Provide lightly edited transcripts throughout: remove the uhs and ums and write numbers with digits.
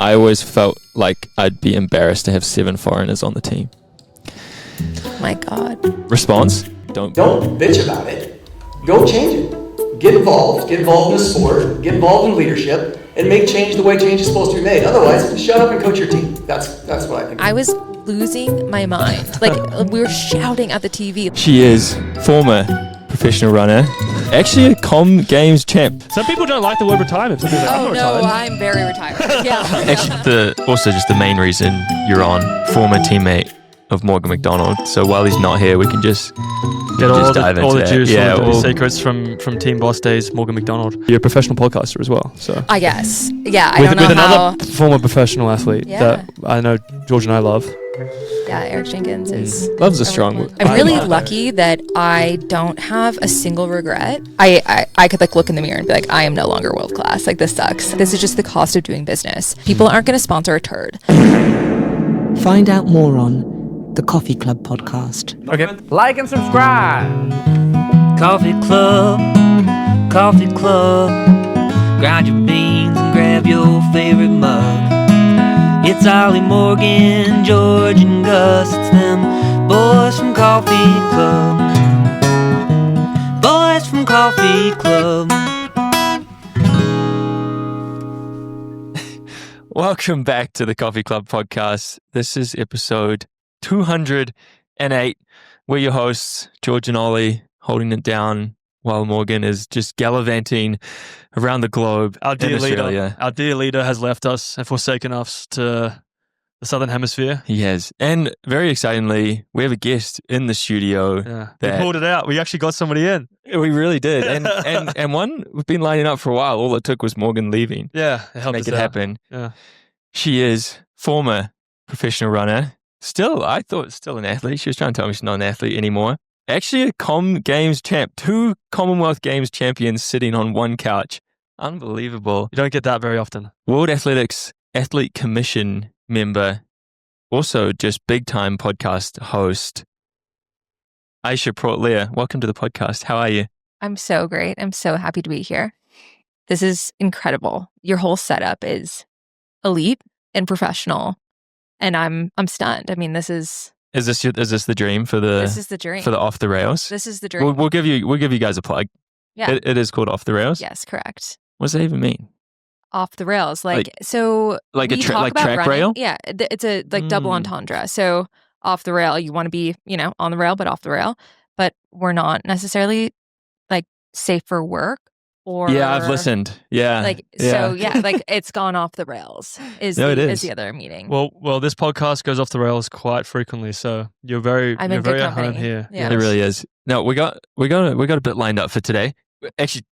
I always felt like I'd be embarrassed to have 7 foreigners on the team. My God. Response? Don't bitch about it. Go change it. Get involved in the sport, get involved in leadership, and make change the way change is supposed to be made. Otherwise, shut up and coach your team. That's what I think. I was losing my mind. Like, we were shouting at the TV. She is former professional runner, actually a Com Games champ. Some people don't like the word retirement. Some people are like, Oh no, I'm very retired. Yeah. Actually, also just the main reason you're on, former teammate of Morgan McDonald. So while he's not here, we can just get all the juice, all the secrets from Team Boss days, Morgan McDonald. You're a professional podcaster as well, so. I guess. Yeah, I don't know with how. Another former professional athlete that I know George and I love. Yeah, Eric Jenkins is... Love's a strong word. I'm really lucky that I don't have a single regret. I could like look in the mirror and be like, I am no longer world class. Like, this sucks. This is just the cost of doing business. People aren't going to sponsor a turd. Find out more on the Coffee Club podcast. Okay. Like and subscribe. Coffee Club. Grind your beans and grab your favorite mug. It's Ollie, Morgan, George, and Gus. It's them boys from Coffee Club. Boys from Coffee Club. Welcome back to the Coffee Club podcast. This is episode 208. We're your hosts, George and Ollie, holding it down while Morgan is just gallivanting around the globe. Our dear leader has left us and forsaken us to the Southern Hemisphere. He has. And very excitingly, we have a guest in the studio. Yeah. We pulled it out. We actually got somebody in. We really did. And one we've been lining up for a while. All it took was Morgan leaving. Yeah, it helped make it out. happen. Yeah. She is former professional runner. I thought still an athlete. She was trying to tell me she's not an athlete anymore. Actually a Com Games champ. 2 Commonwealth Games champions sitting on one couch. Unbelievable. You don't get that very often. World Athletics Athlete Commission member. Also just big time podcast host. Aisha, Praught, Leer, welcome to the podcast. How are you? I'm so great. I'm so happy to be here. This is incredible. Your whole setup is elite and professional. And I'm stunned. I mean, this is... Is this the dream for the... This is the dream. For the Off the Rails? This is the dream. We'll give you guys a plug. Yeah. It is called Off the Rails? Yes, correct. What does that even mean? Off the rails. Like track running. rail? Yeah. It's a double entendre. So off the rail, you want to be, on the rail, but off the rail. But we're not necessarily like safe for work. Or, yeah, I've listened. Yeah. It's gone off the rails is the other meaning. Well, this podcast goes off the rails quite frequently, so you're very at home here. Yeah. It really is. No, we got a bit lined up for today. Actually,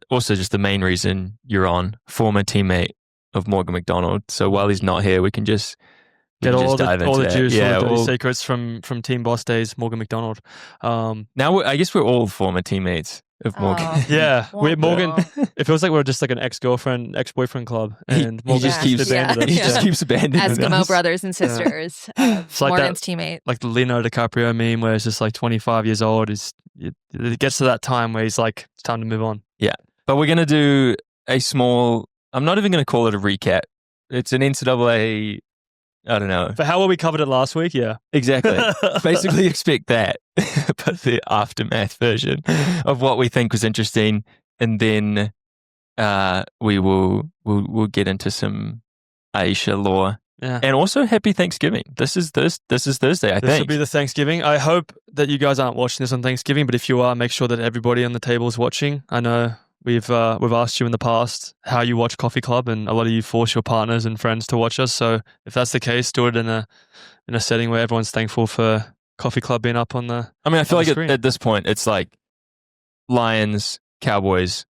just the main reason you're on, former teammate of Morgan McDonald. So while he's not here, we can just get all the juice, all the secrets from Team Boss days, Morgan McDonald. Now I guess we're all former teammates of Morgan. Yeah, Morgan. It feels like we're just like an ex-girlfriend, ex-boyfriend club, and he just keeps abandoning Eskimo us. brothers and sisters. It's like Morgan's that, teammate, like the Leonardo DiCaprio meme, where it's just like 25 years old. It gets to that time where he's like, it's time to move on. Yeah, but we're gonna do a small. I'm not even gonna call it a recap. It's an NCAA. I don't know. For how well we covered it last week, yeah. Exactly. Basically expect that, but the aftermath version of what we think was interesting. And then we'll get into some Aisha lore. Yeah. And also happy Thanksgiving. This is Thursday, I think. This will be the Thanksgiving. I hope that you guys aren't watching this on Thanksgiving, but if you are, make sure that everybody on the table is watching. I know we've asked you in the past how you watch Coffee Club, and a lot of you force your partners and friends to watch us. So if that's the case, do it in a setting where everyone's thankful for Coffee Club being up on the. I mean, I feel like at this point it's like Lions, Cowboys,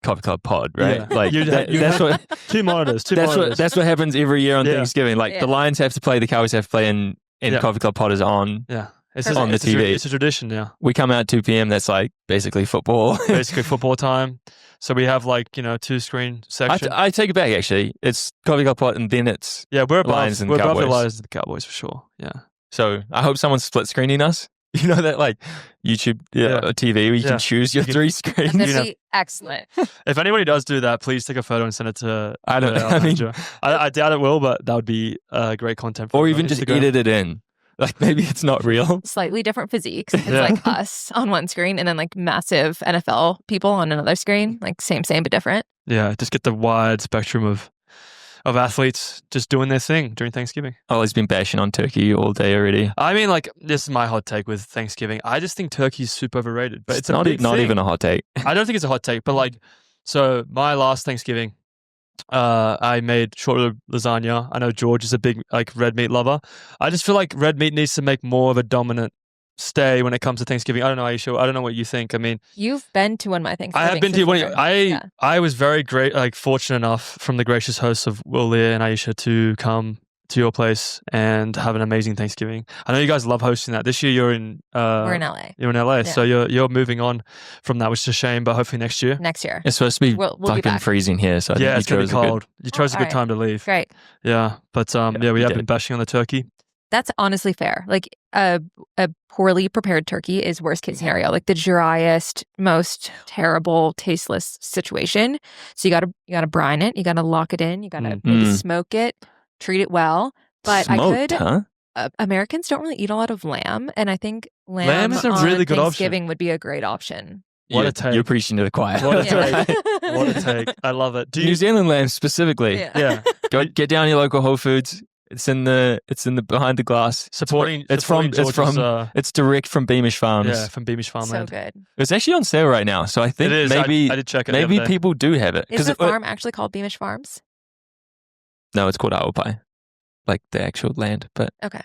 Coffee Club pod, right? Yeah. Like that's what two monitors. That's what happens every year on Thanksgiving. Like the Lions have to play, the Cowboys have to play, and Coffee Club pod is on. Yeah. It's on the TV. It's a tradition now. We come out at 2 p.m. That's like basically football. Basically football time. So we have 2 screen section. I take it back actually. It's Coffee Club pod and then it's we're above, Lions and we're Cowboys. above the Lions and the Cowboys for sure. Yeah. So I hope someone's split screening us You know that like YouTube TV where you can choose your three screens. That'd be excellent. If anybody does do that, please take a photo and send it to. I don't know. I doubt it will, but that would be great content. Or even just edit it in. Like maybe it's not real. Slightly different physiques. It's like us on one screen and then like massive NFL people on another screen. Like same but different. Yeah, just get the wide spectrum of athletes just doing their thing during Thanksgiving. Ollie's been bashing on turkey all day already. I mean, like, this is my hot take with Thanksgiving. I just think turkey's super overrated. But it's not even a hot take. I don't think it's a hot take, but like, so my last Thanksgiving, I made short rib lasagna. I know George is a big like red meat lover. I just feel like red meat needs to make more of a dominant stay when it comes to Thanksgiving. I don't know, Aisha. I don't know what you think. I mean, you've been to one of my Thanksgivings. I have been to one. I was very great, like fortunate enough from the gracious hosts of Will, Leer, and Aisha to come to your place and have an amazing Thanksgiving. I know you guys love hosting that. This year you're in. We're in LA. You're in LA, so you're moving on from that, which is a shame. But hopefully next year. Next year. It's supposed to be we'll fucking be freezing here, so I think it's gonna be cold. You chose a good time to leave. Great. Yeah, but we have been bashing on the turkey. That's honestly fair. Like a poorly prepared turkey is worst case scenario, like the driest, most terrible, tasteless situation. So you gotta brine it, you gotta lock it in, you gotta maybe smoke it, treat it well. But Smoked, Americans don't really eat a lot of lamb, and I think lamb is a really good Thanksgiving option. would be a great option. What a take! You're preaching to the choir. What a take! What a take! I love it. New Zealand lamb specifically. Yeah. Go get down your local Whole Foods. It's in the behind the glass. It's direct from Beamish Farms. Yeah, from Beamish Farmland. So good. It's actually on sale right now, so I think it is. maybe I did check it. Maybe people do have it. Is the farm actually called Beamish Farms? No, it's called Aupai, like the actual land. But okay,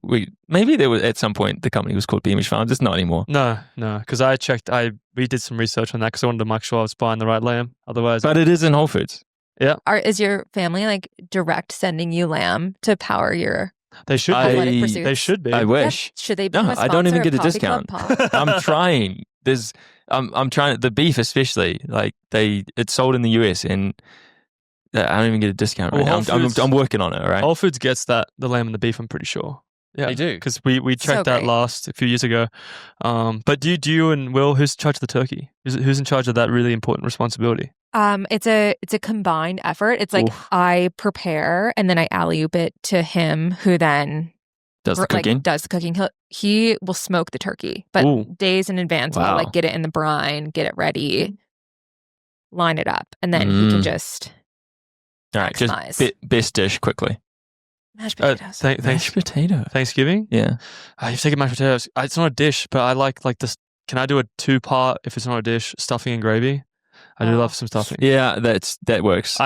we maybe there was at some point the company was called Beamish Farms. It's not anymore. No, because I checked. We did some research on that because I wanted to make sure I was buying the right lamb. Otherwise, but it is in Whole Foods. Yeah. Is your family like direct sending you lamb to power your They should athletic pursuits? They should be. I wish. Should they be? No, I don't even get a Coffee discount. Club Pod? I'm trying. I'm trying. The beef especially, like it's sold in the US and I don't even get a discount right now. I'm working on it. All right. Whole Foods gets the lamb and the beef. I'm pretty sure. Yeah, they do because we checked that a few years ago. But do you and Will, who's in charge of the who's in charge of that really important responsibility? It's a combined effort. It's like I prepare and then I alley-oop it to him, who then does the cooking. He will smoke the turkey, but days in advance. We'll like get it in the brine, get it ready, line it up, and then he can just. All right, maximize. Just best dish quickly. Mashed potatoes. Mashed potato. Thanksgiving? Yeah. You've taken mashed potatoes. It's not a dish, but I like this. Can I do a 2-part if it's not a dish? Stuffing and gravy. I do love some stuffing. Yeah, that works.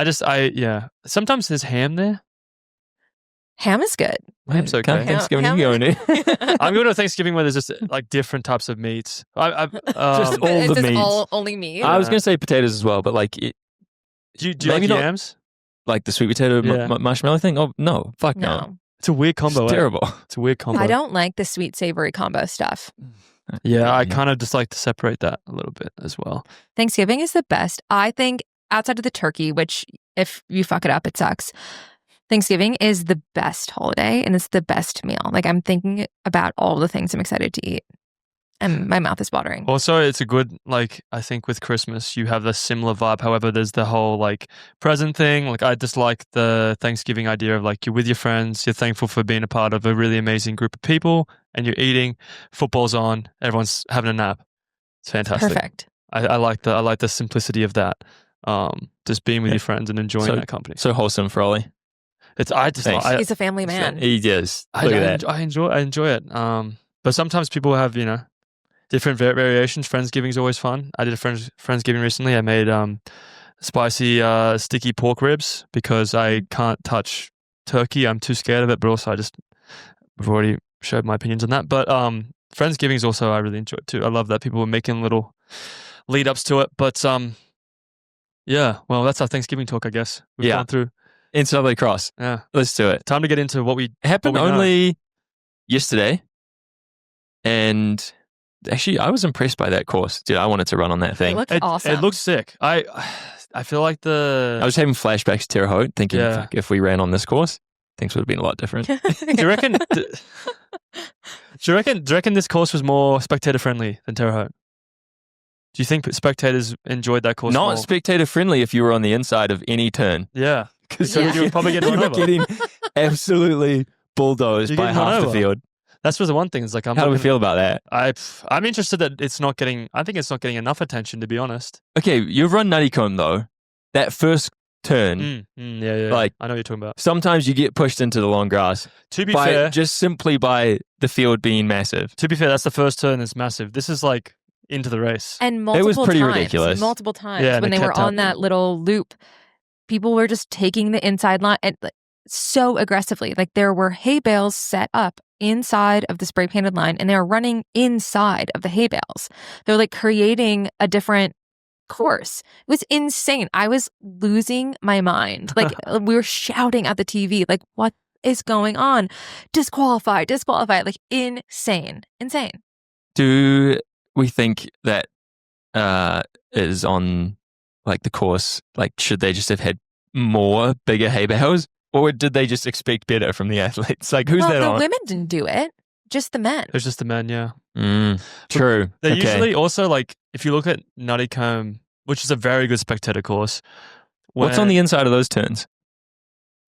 Sometimes there's ham there. Ham is good. Ham's okay. Thanksgiving you going to? I'm going to a Thanksgiving where there's just like different types of meats. Just all the meats. Only meat. I was going to say potatoes as well, but like, do you like yams? Like the sweet potato marshmallow thing? Oh no, fuck no. It's a weird combo. It's terrible. It's a weird combo. I don't like the sweet savory combo stuff. Yeah, I kind of just like to separate that a little bit as well. Thanksgiving is the best. I think outside of the turkey, which if you fuck it up, it sucks. Thanksgiving is the best holiday and it's the best meal. Like I'm thinking about all the things I'm excited to eat and my mouth is watering. Also, it's a good, like, I think with Christmas, you have the similar vibe. However, there's the whole like present thing. Like I just like the Thanksgiving idea of like you're with your friends, you're thankful for being a part of a really amazing group of people and you're eating, football's on, everyone's having a nap. It's fantastic. Perfect. I like the simplicity of that. Just being with your friends and enjoying that company. So wholesome for Ollie. He's a family man. He is. Look at that. I enjoy it. But sometimes people have, different variations. Friendsgiving is always fun. I did a Friendsgiving recently. I made spicy sticky pork ribs because I can't touch turkey. I'm too scared of it. But also we've already showed my opinions on that. But Friendsgiving is also I really enjoy it too. I love that people were making little lead ups to it. But yeah, well, that's our Thanksgiving talk, I guess. We've gone through. NCAA lacrosse. Yeah. Let's do it. Time to get into what we happened only yesterday. And actually, I was impressed by that course. Dude, I wanted to run on that thing. It looks awesome. It looks sick. I feel like I was having flashbacks to Terre Haute, thinking if we ran on this course, things would have been a lot different. Do you reckon? Do you reckon this course was more spectator friendly than Terre Haute? Do you think spectators enjoyed that course? Not more? spectator friendly if you were on the inside of any turn. Yeah, Because you were probably getting you run were over. getting absolutely bulldozed You're by getting run half the over. field. That's was the one thing. It's like How do we feel about that? I'm interested that it's not getting. I think it's not getting enough attention, to be honest. Okay, you've run Nuttycombe though. That first turn, Yeah. Like- I know what you're talking about. sometimes you get pushed into the long grass To be fair, just simply by the field being massive. that's the first turn that's massive. This is like into the race. And multiple was pretty times, ridiculous. Multiple times Yeah, and when it they were kept on happening. that little loop, people were just taking the inside line and like, so aggressively. Like there were hay bales set up inside of the spray painted line, and they were running inside of the hay bales. They're like creating a different course. It was insane. I was losing my mind. Like we were shouting at the TV, like, what is going on? Disqualified. Like insane. Do we think that is on like the course? Like, should they just have had more bigger hay bales, or did they just expect better from the athletes? Like, who's that the on? women didn't do it, just the men. It was just the men, yeah. True. They Okay. usually also like if you look at Nuttycombe, which is a very good spectator course. What's on the inside of those turns?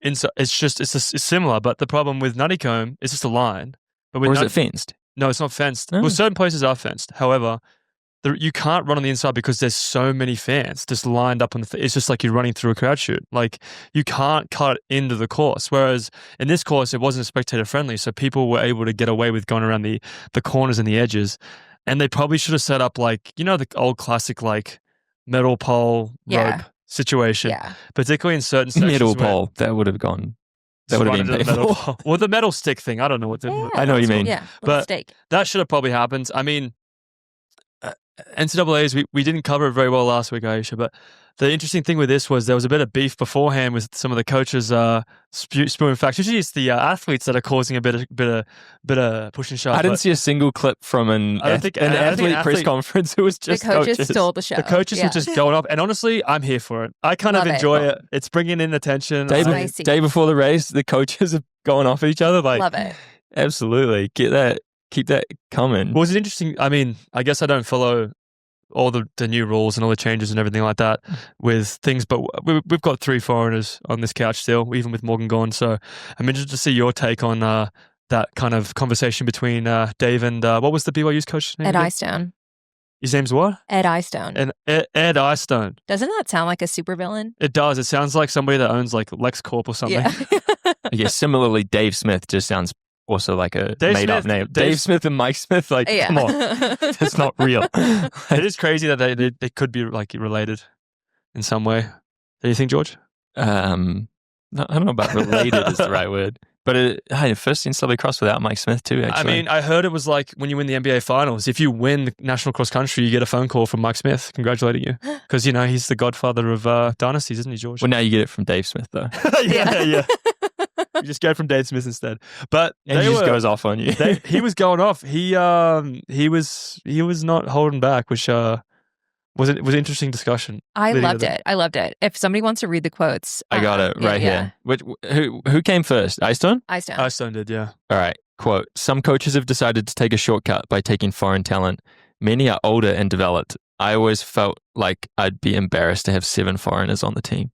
It's similar, but the problem with Nuttycombe is just a line. But with Or is it fenced? No, it's not fenced. Oh. Well, certain places are fenced. However, you can't run on the inside because there's so many fans just lined up on the. It's just like you're running through a crowd shoot. Like you can't cut into the course. Whereas in this course, it wasn't spectator friendly, so people were able to get away with going around the corners and the edges. And they probably should have set up like the old classic like metal pole rope situation. Yeah. Particularly in certain sections. Metal where- pole. That would have gone. That would have been Run into the metal painful. pole. Well, the metal stick thing. I don't know what. I know what you mean. Yeah, But- mistake. That should have probably happened. I mean, NCAAs, we didn't cover it very well last week, Aisha, but the interesting thing with this was there was a bit of beef beforehand with some of the coaches spewing facts. Usually it's the athletes that are causing a bit of push and shove. I didn't but see a single clip from an I don't think- I don't think athlete an press athlete- conference. It was The just coaches stole the show. the coaches Yeah. were just going up. And honestly, I'm here for it. I kind Love of it. enjoy it. It's bringing in attention. Day, That's nice. day before the race, the coaches are going off each other. Like, Love it. absolutely. Keep that coming. Was it interesting? I mean, I guess I don't follow all the new rules and all the changes and everything like that with things, but we've got 3 foreigners on this couch still, even with Morgan gone. So I'm interested to see your take on that kind of conversation between Dave and what was the BYU's coach's name? Ed again? Eyestone. His name's what? Ed Eyestone. And Ed Eyestone. Doesn't that sound like a supervillain? It does. It sounds like somebody that owns like LexCorp or something. Yeah. Yeah, similarly, Dave Smith just sounds also like a Dave made-up Smith- name. Dave- Dave Smith and Mike Smith, like, Yeah. come on. That's not real. It is crazy that they could be like related in some way. Do you think, George? No, I don't know about related is the right word. But first NCAA cross without Mike Smith too, actually. I mean, I heard it was like when you win the NBA finals, if you win the national cross country, you get a phone call from Mike Smith congratulating you. Because, he's the godfather of dynasties, isn't he, George? well, now you get it from Dave Smith, though. yeah. You just go from Dave Smith instead. But And he just goes off on you. he was going off. He was not holding back, which was an interesting discussion. I leading to loved that. it. I loved it. If somebody wants to read the quotes, I got it yeah, right yeah. here. Who came first? Eystone? Eyestone. Eyestone did, yeah. All right. Quote, some coaches have decided to take a shortcut by taking foreign talent. Many are older and developed. I always felt like I'd be embarrassed to have 7 foreigners on the team.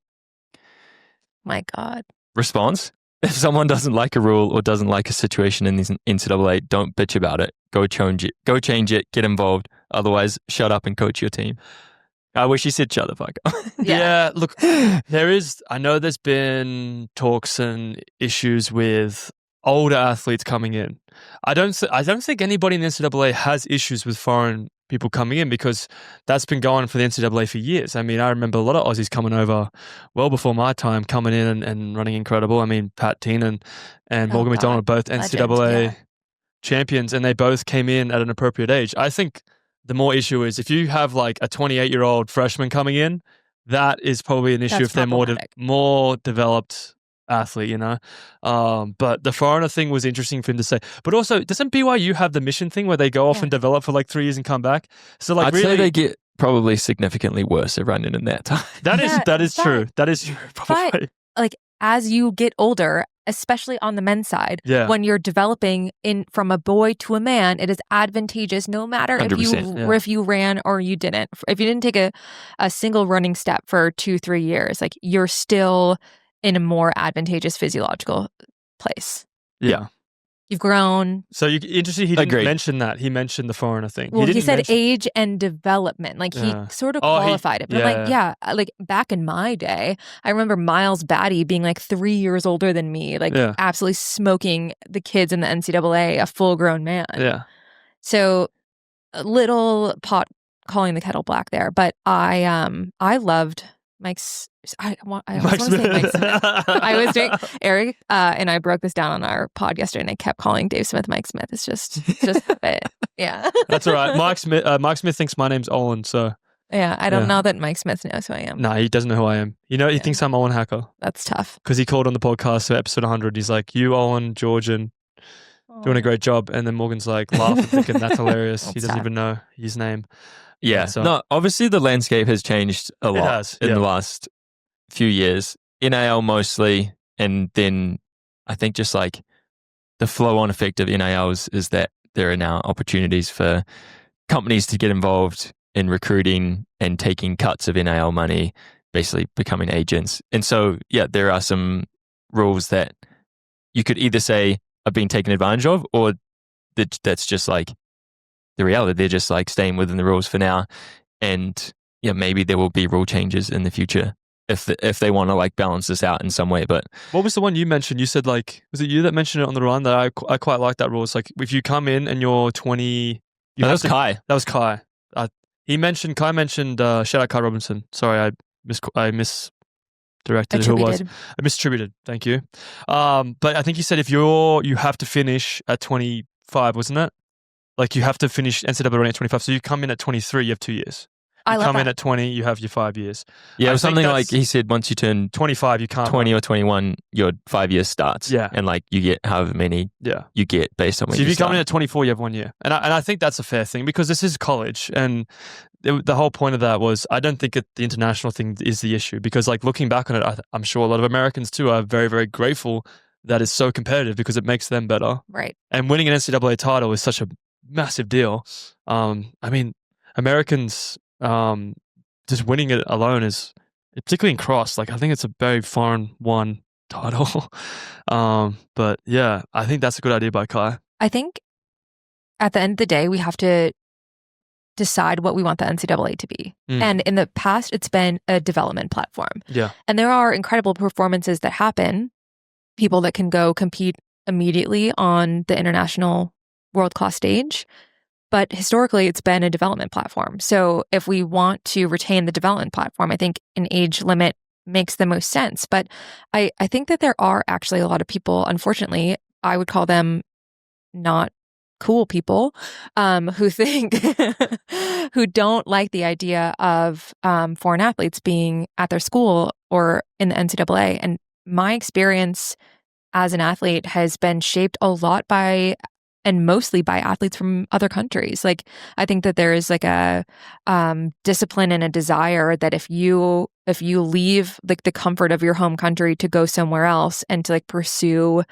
My God. Response? If someone doesn't like a rule or doesn't like a situation in the NCAA, don't bitch about it. Go change it. Get involved. Otherwise, shut up and coach your team. I wish he said shut the fuck up. Yeah, look, I know there's been talks and issues with older athletes coming in. I don't think anybody in the NCAA has issues with foreign people coming in because that's been going on for the NCAA for years. I mean, I remember a lot of Aussies coming over well before my time, coming in and running incredible. I mean, Pat Teenan and Morgan McDonald, both NCAA Legend, yeah. champions, and they both came in at an appropriate age. I think the more issue is if you have like a 28-year-old freshman coming in, that is probably an issue That's if they're problematic. more developed athlete, but the foreigner thing was interesting for him to say. But also, doesn't BYU have the mission thing where they go off Yeah. and develop for like 3 years and come back? So like I'd really, say they get probably significantly worse at running in that time. that Yeah, is but- true. That is true. Probably. Like as you get older, especially on the men's side. Yeah. When you're developing from a boy to a man, it is advantageous no matter if you ran or you didn't. If you didn't take a single running step for 2-3 years, like you're still in a more advantageous physiological place. Yeah. You've grown. So interesting. He didn't mention that. He mentioned the foreigner thing. Well, he said age and development. Like he sort of qualified it. But like back in my day, I remember Miles Batty being like 3 years older than me, like absolutely smoking the kids in the NCAA, a full-grown man. Yeah. So a little pot calling the kettle black there, but I loved Mike's. I want to say Mike Smith. I was doing Eric and I broke this down on our pod yesterday, and I kept calling Dave Smith Mike Smith. It's just habit. Yeah, that's all right. Mike Smith thinks my name's Owen, so yeah, I don't know that Mike Smith knows who I am. No, he doesn't know who I am. You know, he thinks I'm Owen Hacker. That's tough because he called on the podcast for episode 100. He's like, "You, Owen, George, and doing a great job," and then Morgan's like laughing, thinking that's hilarious. He doesn't even know his name. Yeah, so no. Obviously, the landscape has changed a lot in the last few years. NIL mostly, and then I think just like the flow-on effect of NILs is that there are now opportunities for companies to get involved in recruiting and taking cuts of NIL money, basically becoming agents. And so, there are some rules that you could either say are being taken advantage of, or that's just like the reality. They're just like staying within the rules for now. And maybe there will be rule changes in the future if they want to like balance this out in some way. But what was the one you mentioned? You said like, was it you that mentioned it on the run? That I quite like that rule. It's like if you come in and you're 20, that was Kai. That was Kai. Kai mentioned shout out Kai Robinson. Sorry, I misdirected who it was. I misattributed. Thank you. But I think you said if you have to finish at 25, wasn't it? Like you have to finish NCAA running at 25. So you come in at 23, you have 2 years. You come in at 20, you have your 5 years. Yeah, it was something like he said once you turn 25, you can't 20 or 21, your 5 years starts. Yeah. And like you get however many you get based on when so you if you start. come in at 24, you have 1 year. And I think that's a fair thing because this is college. And the whole point of that was I don't think the international thing is the issue because like looking back on it, I'm sure a lot of Americans too are very, very grateful that it's so competitive because it makes them better. Right. And winning an NCAA title is such a massive deal. I mean, Americans just winning it alone is, particularly in cross, like I think it's a very foreign won title. But yeah, I think that's a good idea by Kai. I think at the end of the day, we have to decide what we want the NCAA to be. And in the past, it's been a development platform. Yeah. And there are incredible performances that happen, people that can go compete immediately on the international world-class stage. But historically, it's been a development platform. So if we want to retain the development platform, I think an age limit makes the most sense. But I think that there are actually a lot of people, unfortunately, I would call them not cool people, who think, who don't like the idea of foreign athletes being at their school or in the NCAA. And my experience as an athlete has been shaped a lot by and mostly by athletes from other countries. Like, I think that there is like a discipline and a desire that if you leave like the comfort of your home country to go somewhere else and to like pursue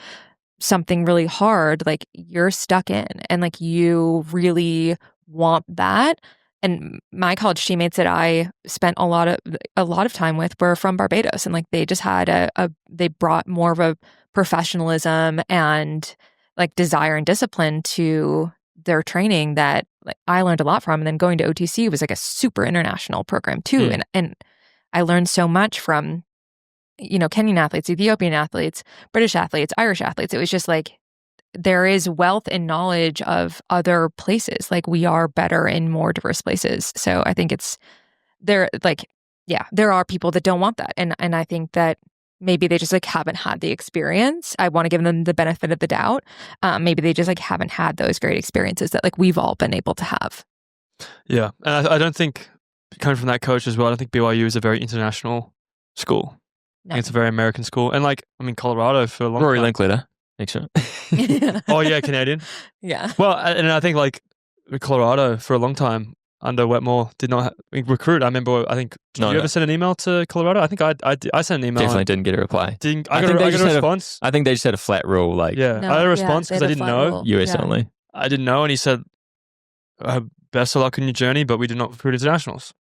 something really hard, like you're stuck in and like you really want that. And my college teammates that I spent a lot of time with were from Barbados, and like they just had they brought more of a professionalism and like desire and discipline to their training that like I learned a lot from. And then going to OTC was like a super international program too. And I learned so much from, Kenyan athletes, Ethiopian athletes, British athletes, Irish athletes. It was just like, there is wealth and knowledge of other places. Like we are better in more diverse places. So I think there are people that don't want that. And I think that maybe they just like haven't had the experience. I want to give them the benefit of the doubt. Maybe they just like haven't had those great experiences that like we've all been able to have. Yeah. And I don't think, coming from that coach as well, I don't think BYU is a very international school. No. I think it's a very American school. And like, I mean, Colorado for a long Rory time. Linkletter. Make sure. Oh yeah, Canadian. Yeah. Well, and I think like Colorado for a long time under Wetmore did not recruit. I remember. I think did you ever send an email to Colorado? I think I sent an email. Definitely didn't get a reply. I got a response. I think they just had a flat rule. Like I had a response because I didn't know. US only. I didn't know, and he said, "Best of luck in your journey, but we did not recruit internationals."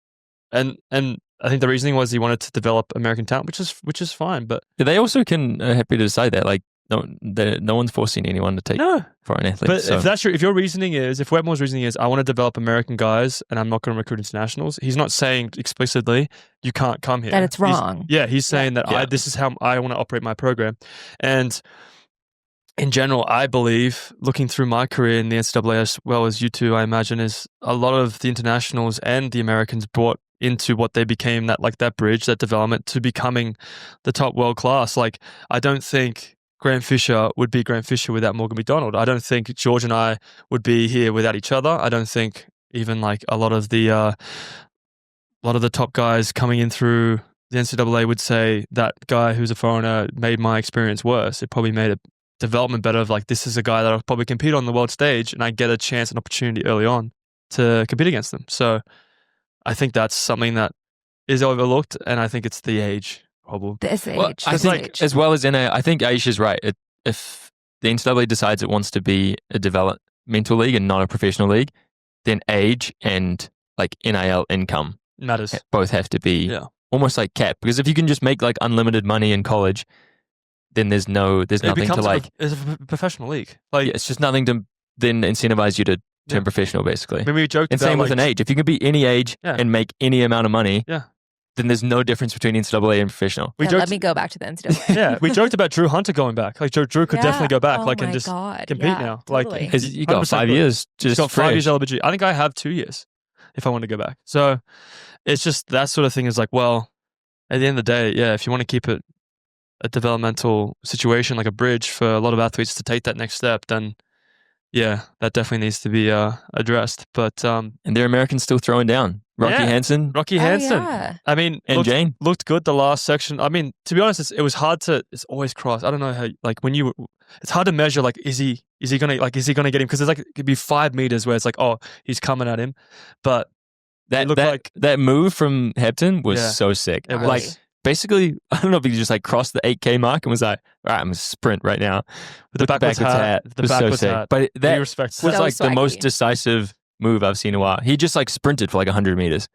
And I think the reasoning was he wanted to develop American talent, which is fine. But they also can happy to decide that. Like no one's forcing anyone to take foreign athletes. But if your reasoning is, if Wetmore's reasoning is, I want to develop American guys and I'm not going to recruit internationals, he's not saying explicitly you can't come here. That it's wrong. He's saying that this is how I want to operate my program. And in general, I believe, looking through my career in the NCAA as well as you two, I imagine, is a lot of the internationals and the Americans brought into what they became, that bridge, that development to becoming the top world class. Like, I don't think Grant Fisher would be Grant Fisher without Morgan McDonald. I don't think George and I would be here without each other. I don't think even like a lot of the top guys coming in through the NCAA would say that guy who's a foreigner made my experience worse. It probably made a development better of like, this is a guy that I'll probably compete on the world stage and I get a chance, an opportunity early on to compete against them. So I think that's something that is overlooked, and I think it's the age problem. This age. Well, I think as well as I think Aisha's right. If the NCAA decides it wants to be a developmental league and not a professional league, then age and like NIL income matters. Both have to be almost like capped, because if you can just make like unlimited money in college, then there's nothing to like. It's a professional league. Like it's just nothing to then incentivize you to turn professional, basically. I mean, we joked and about same with an age. If you can be any age and make any amount of money, then there's no difference between NCAA and professional. Let me go back to the NCAA. We joked about Drew Hunter going back. Like Drew could definitely go back, and just compete now. Totally. Like you got 5 years. Just got 5 years fresh. eligibility. I think I have 2 years if I want to go back. So it's just that sort of thing is like, well, at the end of the day, if you want to keep it a developmental situation, like a bridge for a lot of athletes to take that next step, then that definitely needs to be addressed. But and there are Americans still throwing down. Rocky Hansen. Yeah. I mean, Jane looked good the last section. I mean, to be honest, it was hard to. It's always cross. I don't know how. Like it's hard to measure. Like, is he gonna get him? Because there's like it could be 5 meters where it's like, oh, he's coming at him, but that move from Hampton was so sick. It was. Like basically, I don't know if he just like crossed the 8K mark and was like, all right, I'm gonna sprint right now with the backwards hat. The backwards hat. But that was like swaggy. the most decisive move I've seen in a while. He just like sprinted for like 100 meters,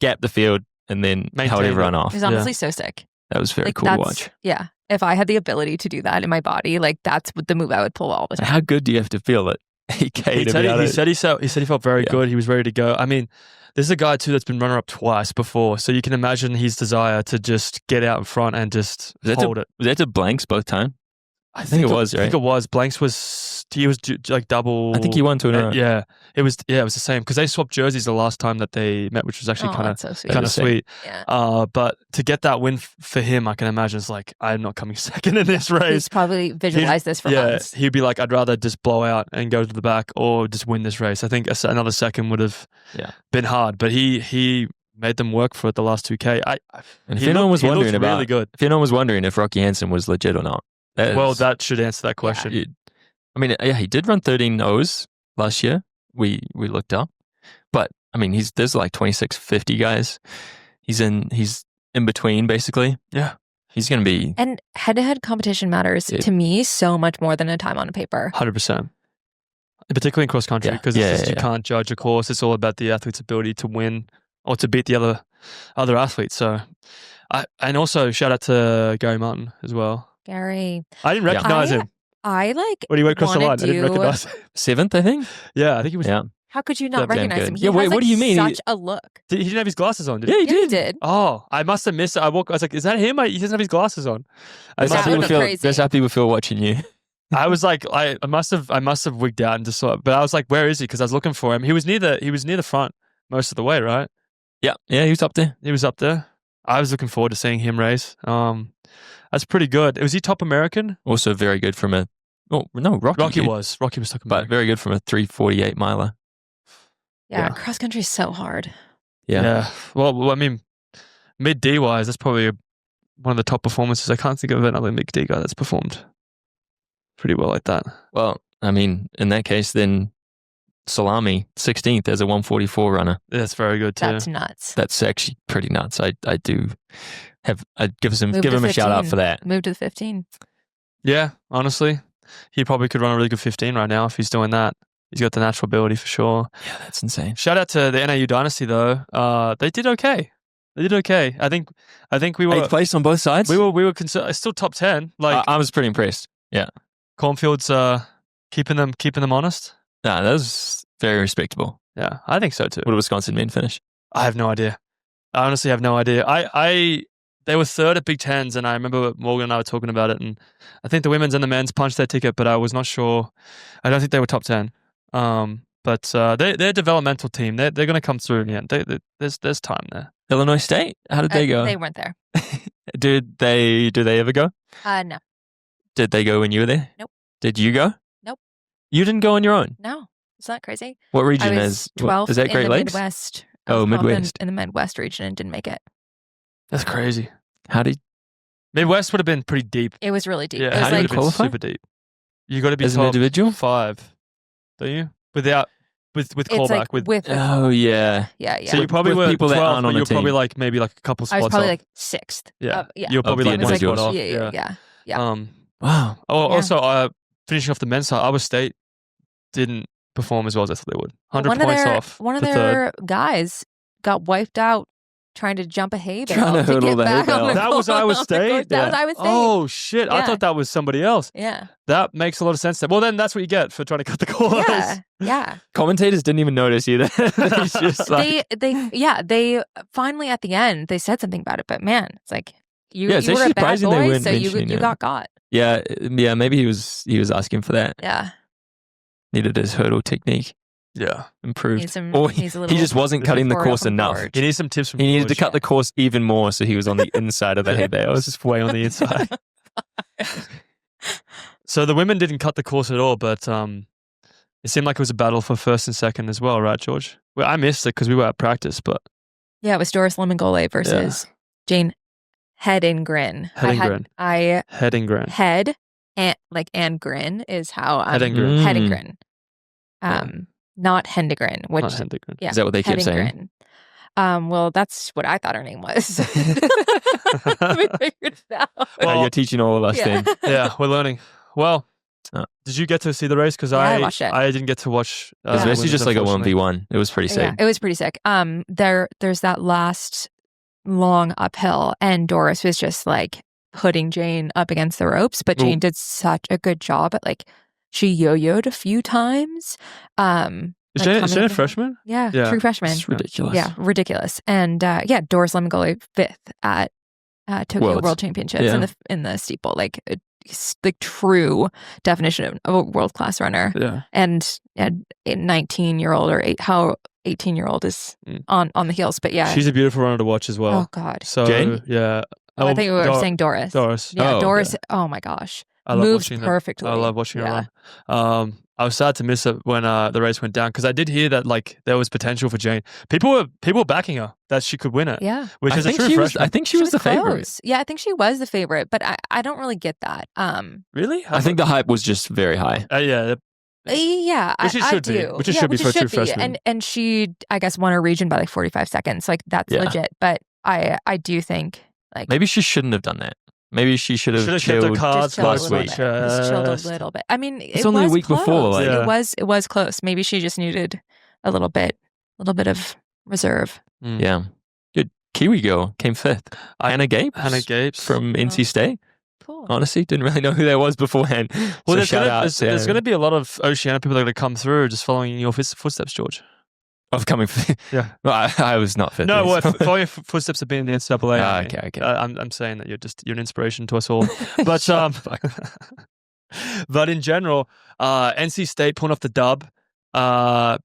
gapped the field, and then held everyone off. It was honestly so sick. That was very cool to watch. Yeah. If I had the ability to do that in my body, like that's what the move I would pull all the time. How good do you have to feel it? 8K He said he felt very good. He was ready to go. I mean, this is a guy too that's been runner-up twice before, so you can imagine his desire to just get out in front and just hold it. Was that to Blanks both time? I think it was, right? I think it was. Blanks was like double. I think he won 2 in a row. Yeah, it was the same because they swapped jerseys the last time that they met, which was actually kind of sweet. Yeah. But to get that win for him, I can imagine it's like, I'm not coming second in this race. He's probably visualized this for months. He'd be like, I'd rather just blow out and go to the back or just win this race. I think another second would have been hard, but he made them work for it the last 2K. If anyone was wondering if Rocky Hansen was legit or not, that should answer that question. Yeah. I mean, he did run 13.0s last year. We looked up, but I mean, there's like 2650 guys. He's in between basically. Yeah, he's going to be. And head-to-head competition matters to me so much more than a time on a paper. 100%. Particularly in cross country, because you can't judge a course. It's all about the athlete's ability to win or to beat the other athletes. So, and also shout out to Gary Martin as well. Gary. I didn't recognize him. I like. When he went across the line, I didn't recognize him. 7th, I think. Yeah, I think he was. Yeah. How could you not recognize him? He has, what do you mean? Such a look. He didn't have his glasses on, did he? Yeah, he did. Oh, I must have missed it. I was like, is that him? He doesn't have his glasses on. That's how people feel watching you. I was like, I must have wigged out and just saw it. But I was like, where is he? Because I was looking for him. He was near the front most of the way, right? Yeah, he was up there. I was looking forward to seeing him race. That's pretty good. Was he top American? Also very good from a. Oh no, Rocky was top American, but very good from a 3:48 miler. Yeah, cross country is so hard. Yeah. Well, I mean, mid D wise, that's probably one of the top performances. I can't think of another mid D guy that's performed pretty well like that. Well, I mean, in that case, then Salami 16th as a 144 runner. That's very good too. That's nuts. That's actually pretty nuts. I'd give him Move give to him a shout out 15. for that. Move to the 15. Yeah, honestly, he probably could run a really good 15 right now if he's doing that. He's got the natural ability for sure. Yeah, that's insane. Shout out to the NAU dynasty though. They did okay. I think we were 8th place on both sides. we were still top 10. Like I was pretty impressed. Yeah. Cornfield's keeping them honest. Nah, that was very respectable. Yeah, I think so too. What did Wisconsin men finish? I have no idea. I honestly have no idea. They were third at Big Tens, and I remember Morgan and I were talking about it, and I think the women's and the men's punched their ticket, but I was not sure. I don't think they were top 10. But they're a developmental team. They're going to come through in the end. There's time there. Illinois State? How did they go? They weren't there. Did they ever go? No. Did they go when you were there? Nope. Did you go? Nope. You didn't go on your own? No. It's not crazy. What region I was is 12th is that in Great the Lakes? Midwest. Oh, I was 12th Midwest. in the Midwest region and didn't make it. That's crazy. How did Midwest would have been pretty deep. It was really deep. Yeah, It how was do you like qualify? super deep. You got to be as an top individual? 5, don't you? Without with it's callback like with. Oh yeah. yeah. So you probably with were people that 12, aren't but on the you were probably team. like maybe like a couple I spots was probably off. like 6th. Yeah. Yeah. You were probably the like one individuals. spot off. Yeah. Wow. Also, finishing off the men's side, Iowa State didn't perform as well as I thought they would. 100 points off. One of for their guys got wiped out trying to jump a hay bale. Trying to hurdle get the hay back on bale. the That was course. Iowa State? That was Iowa State. Oh shit! I Yeah. thought that was somebody else. Yeah. That makes a lot of sense. Well, then that's what you get for trying to cut the course. Yeah. Yeah. Commentators didn't even notice either. He's just like, They finally at the end they said something about it, but man, it's like you Yeah, it's were a actually bad surprising they boy, weren't so you mentioning it. got. yeah, maybe he was asking for that. Yeah. Needed his hurdle technique Yeah. improved. Needs some- or needs a he little just wasn't cutting the tutorial course from enough. George. You need some tips from He needed to George. cut the course even more, so he was on the inside of the hay bale. It was just way on the inside. So the women didn't cut the course at all, but it seemed like it was a battle for first and second as well, right, George? Well, I missed it because we were at practice, but Yeah, it was Doris Lemongole versus Jane Hedengren. Hedengren. I Hedengren. head and grin is how I'm Hedengren. Mm. Hedengren. Not Hendegren, which Not Hedengren. yeah, Is that what they kept saying? Hedengren. Well, that's what I thought her name was. We figured it out. Well, you're teaching all of us Yeah. then. Yeah, we're learning. Well, Oh. did you get to see the race? Because Yeah, I watched it. I didn't get to watch. It was Yeah. basically just like a unfortunately. 1v1. It was pretty sick. Yeah, it was pretty sick. There's that last long uphill, and Doris was just like putting Jane up against the ropes, but Jane did such a good job at like she yo-yoed a few times. Is like, Jane coming a down. freshman? Yeah, Yeah. true freshman. It's ridiculous. Yeah, ridiculous. And Doris Lemongole 5th at Tokyo Worlds. World Championships Yeah. in the steeple, like true definition of a world class runner. Yeah. And a 19-year-old or 18-year-old is Mm. on the heels. But yeah, She's a beautiful runner to watch as well. oh god. So Jane? yeah. Oh, I think we were saying Doris. Doris. Yeah, Oh, Doris. Oh my gosh, I love moves watching her. perfectly. I love watching her Yeah. run. I was sad to miss it when the race went down because I did hear that like there was potential for Jane. People were backing her that she could win it, Yeah, which I is a think true she was. freshman. I think she was the favorite. close. Yeah, I think she was the favorite, but I don't really get that. Really? I think the hype was just very high. Yeah. Yeah, Which it I should be. do. Which it Yeah, should be which for a it true should be. freshman. And she, I guess, won her region by like 45 seconds. Like that's Yeah. legit. But I do think like Maybe she shouldn't have done that. Maybe she should have Should have kept her chilled. cards just chilled a last little week. bit. Just chilled a little bit. I mean, It's it only a was week close. before, like- It was close. Maybe she just needed a little bit of reserve. Yeah. Good. Kiwi girl came 5th. Hannah Gapes. Hannah Gapes. From NC State. Cool. Honestly, didn't really know who that was beforehand. Well, So shout out to there's going to be a lot of Oceania people that are going to come through just following in your footsteps, George. of coming. Yeah. Well, I was not 5th. No, what following your footsteps have been in the NCAA. Ah, I mean. okay. I'm saying that you're an inspiration to us all. But but in general, NC State pulling off the dub,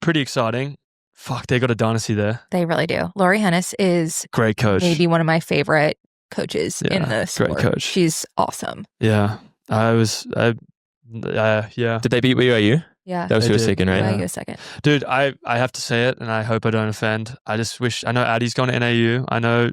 pretty exciting. Fuck, they got a dynasty there. They really do. Laurie Hennis is Great coach. maybe one of my favorite coaches in Yeah, the sport. great coach. She's awesome. Yeah, yeah. Did they beat BYU? Yeah. That was They your did. second, right? Wait a second. Dude, I have to say it, and I hope I don't offend. I just wish, I know Addie's gone to NAU. I know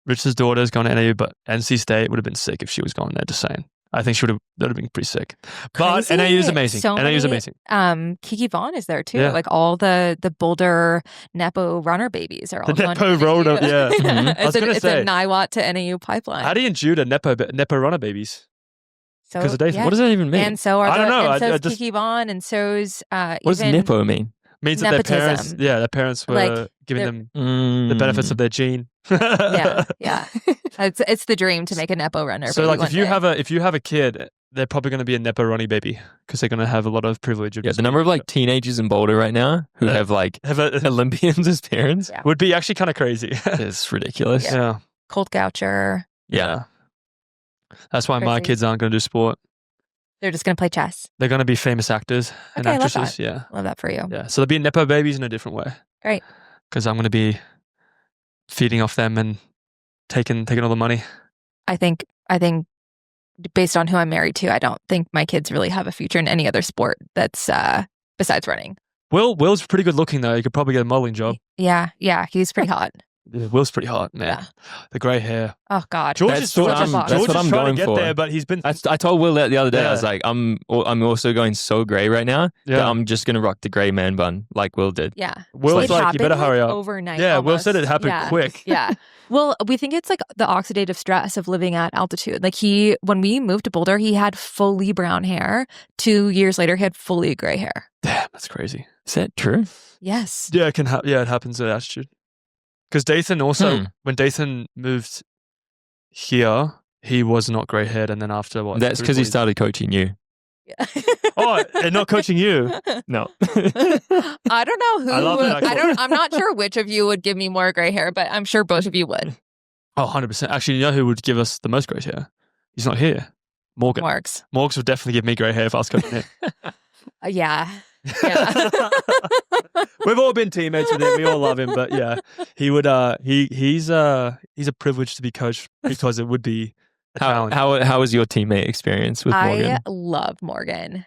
Rich's daughter's gone to NAU, but NC State would have been sick if she was going there, just saying. I think that would have been pretty sick. But Crazy. NAU is amazing. So NAU is many- amazing. Kiki Vaughn is there too. Yeah. Like all the Boulder Nepo runner babies are all The on Nepo NAU. roller, yeah. Mhm. I was gonna It's say, a NIWAT to NAU pipeline. how do you Judah Nepo runner babies? So, Because of Dathan. yeah. What does that even mean? And so are I don't know. And so's I just- Kiki Vaughn, and so's what does even Nepo mean? Means that their parents, Nepotism. their parents were Like, giving they're- them the benefits of their gene. yeah. It's the dream to make a Nepo runner. So baby like one if you have a kid, they're probably going to be a Nepo Ronnie baby because they're going to have a lot of privilege. Yeah, the number of like teenagers in Boulder right now who have like have a, Olympians as parents Yeah. would be actually kind of crazy. is ridiculous. Yeah. Colt Goucher. Yeah. That's why my Crazy. kids aren't going to do sport. They're just gonna play chess. They're going to be famous actors and Okay, I love actresses. that. Yeah. Love that for you. Yeah. So they'll be Nepo babies in a different way. Great. Because I'm going to be feeding off them and taking all the money. I think based on who I'm married to, I don't think my kids really have a future in any other sport that's besides running. Will's pretty good looking though. He could probably get a modeling job. Yeah, he's pretty hot. Yeah, Will's pretty hot, man. Yeah. The grey hair. Oh God, George That's is what such a I'm- boss. that's George what is I'm trying going to get for. there, but he's been I told Will that the other day. I Yeah. was like, I'm also going so grey right now that Yeah. I'm just gonna rock the grey man bun like Will did. Yeah, Will's It like, you happened, better hurry up. overnight. Yeah, Will said it almost. happened Yeah. quick. Yeah. Well, we think it's like the oxidative stress of living at altitude. Like when we moved to Boulder, he had fully brown hair. 2 years later, he had fully gray hair. Damn, that's crazy. Is that true? Yes. Yeah, it happens at altitude. Because Dathan also, Hmm. when Dathan moved here, he was not grey haired, and then after what? That's because he started coaching you. Yeah. Oh, and not coaching you. No. I don't know who. I love that. I'm not sure which of you would give me more gray hair, but I'm sure both of you would. Oh, 100%. Actually, you know who would give us the most grey hair? He's not here. Morgan. Morgs. would definitely give me grey hair if I was coaching him. Yeah. Yeah. We've all been teammates with him. We all love him, but yeah, he would. He's a privilege to be coached because it would be a challenge. How was your teammate experience with Morgan? I love Morgan.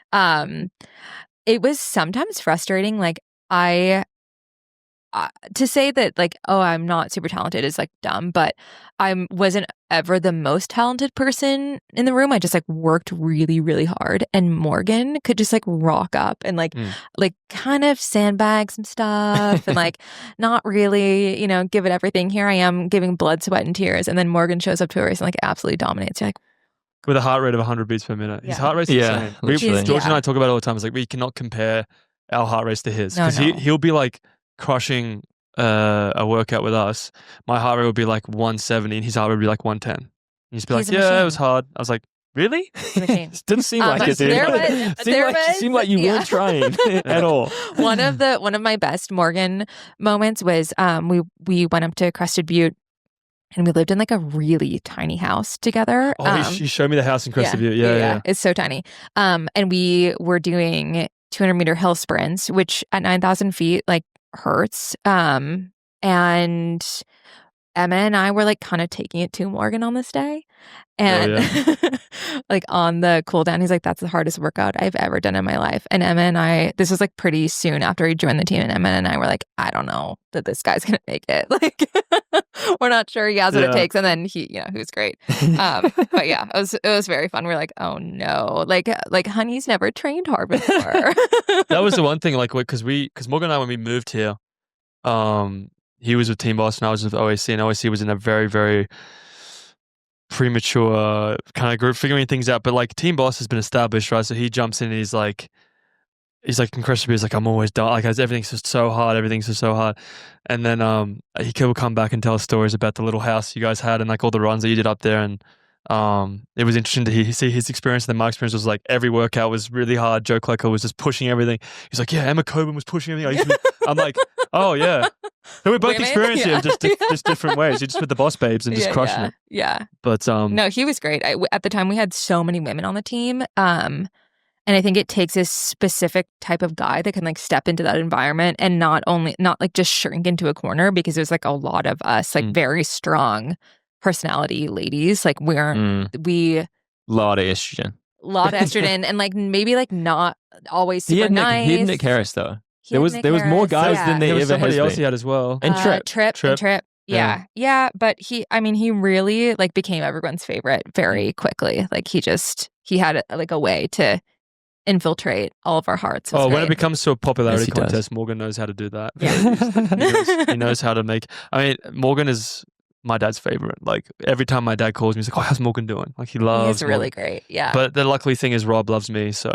It was sometimes frustrating. Like to say that like, oh, I'm not super talented is like dumb, but I wasn't ever the most talented person in the room. I just like worked really, really hard, and Morgan could just like rock up and like kind of sandbag some stuff and like not really, give it everything. Here I am giving blood, sweat, and tears, and then Morgan shows up to a race and like absolutely dominates. You're like, With a heart rate of 100 beats per minute. His Yeah. heart rate's Yeah, insane. literally. George and Yeah. I talk about it all the time. It's like we cannot compare our heart rates to his No, because no. he'll be like crushing a workout with us. My heart rate would be like 170 and his heart rate would be like 110. He's be like, He's a yeah, machine. it was hard. I was like, really? machine. Didn't seem like it, dude. Seemed like you weren't trying at all. One of my best Morgan moments was we went up to Crested Butte and we lived in like a really tiny house together. Oh, he showed me the house in Crested Butte. Yeah. It's so tiny. And we were doing 200-meter hill sprints, which at 9,000 feet like hurts. And Emma and I were like kind of taking it to Morgan on this day. And like on the cool down, he's like, that's the hardest workout I've ever done in my life. And Emma and I, this was like pretty soon after he joined the team. And Emma and I were like, I don't know that this guy's going to make it. Like, we're not sure he has what it takes. And then he was great. But yeah, it was very fun. We're like, oh no, like honey's never trained hard before. That was the one thing, like, because Morgan and I, when we moved here, he was with Team Boss and I was with OAC, and OAC was in a very, very premature kind of group figuring things out. But like Team Boss has been established, right? So he jumps in and he's like in Crested Butte, he's like, I'm always done. Like, everything's just so hard. Everything's just so hard. And then he will come back and tell us stories about the little house you guys had and like all the runs that you did up there. And it was interesting to see his experience. And then my experience was like every workout was really hard. Joe Klecko was just pushing everything. He's like, yeah, Emma Coburn was pushing everything. I'm like, oh yeah. So we both Women? experienced Yeah. it just different ways. You're just with the boss babes and just crushing it. Yeah. But No, he was great. At the time, we had so many women on the team. And I think it takes a specific type of guy that can like step into that environment and not like just shrink into a corner, because there's like a lot of us like very strong personality ladies. Like we Lot of estrogen. lot of estrogen and like maybe like not always super He had nice. Nick, Nick Harris though. He There had was Nick there was more Harris, guys yeah. than there there was ever has somebody else he been. had as well. And Trip. Trip. Yeah. But he really like became everyone's favorite very quickly. Like he had like a way to infiltrate all of our hearts. When it becomes to a popularity Yes, he does. contest, Morgan knows how to do that. Yeah. he knows how to make. I mean, Morgan is my dad's favorite. Like every time my dad calls me, he's like, "Oh, how's Morgan doing?" Like he loves. He's really Morgan. great. Yeah. But the luckily thing is Rob loves me, so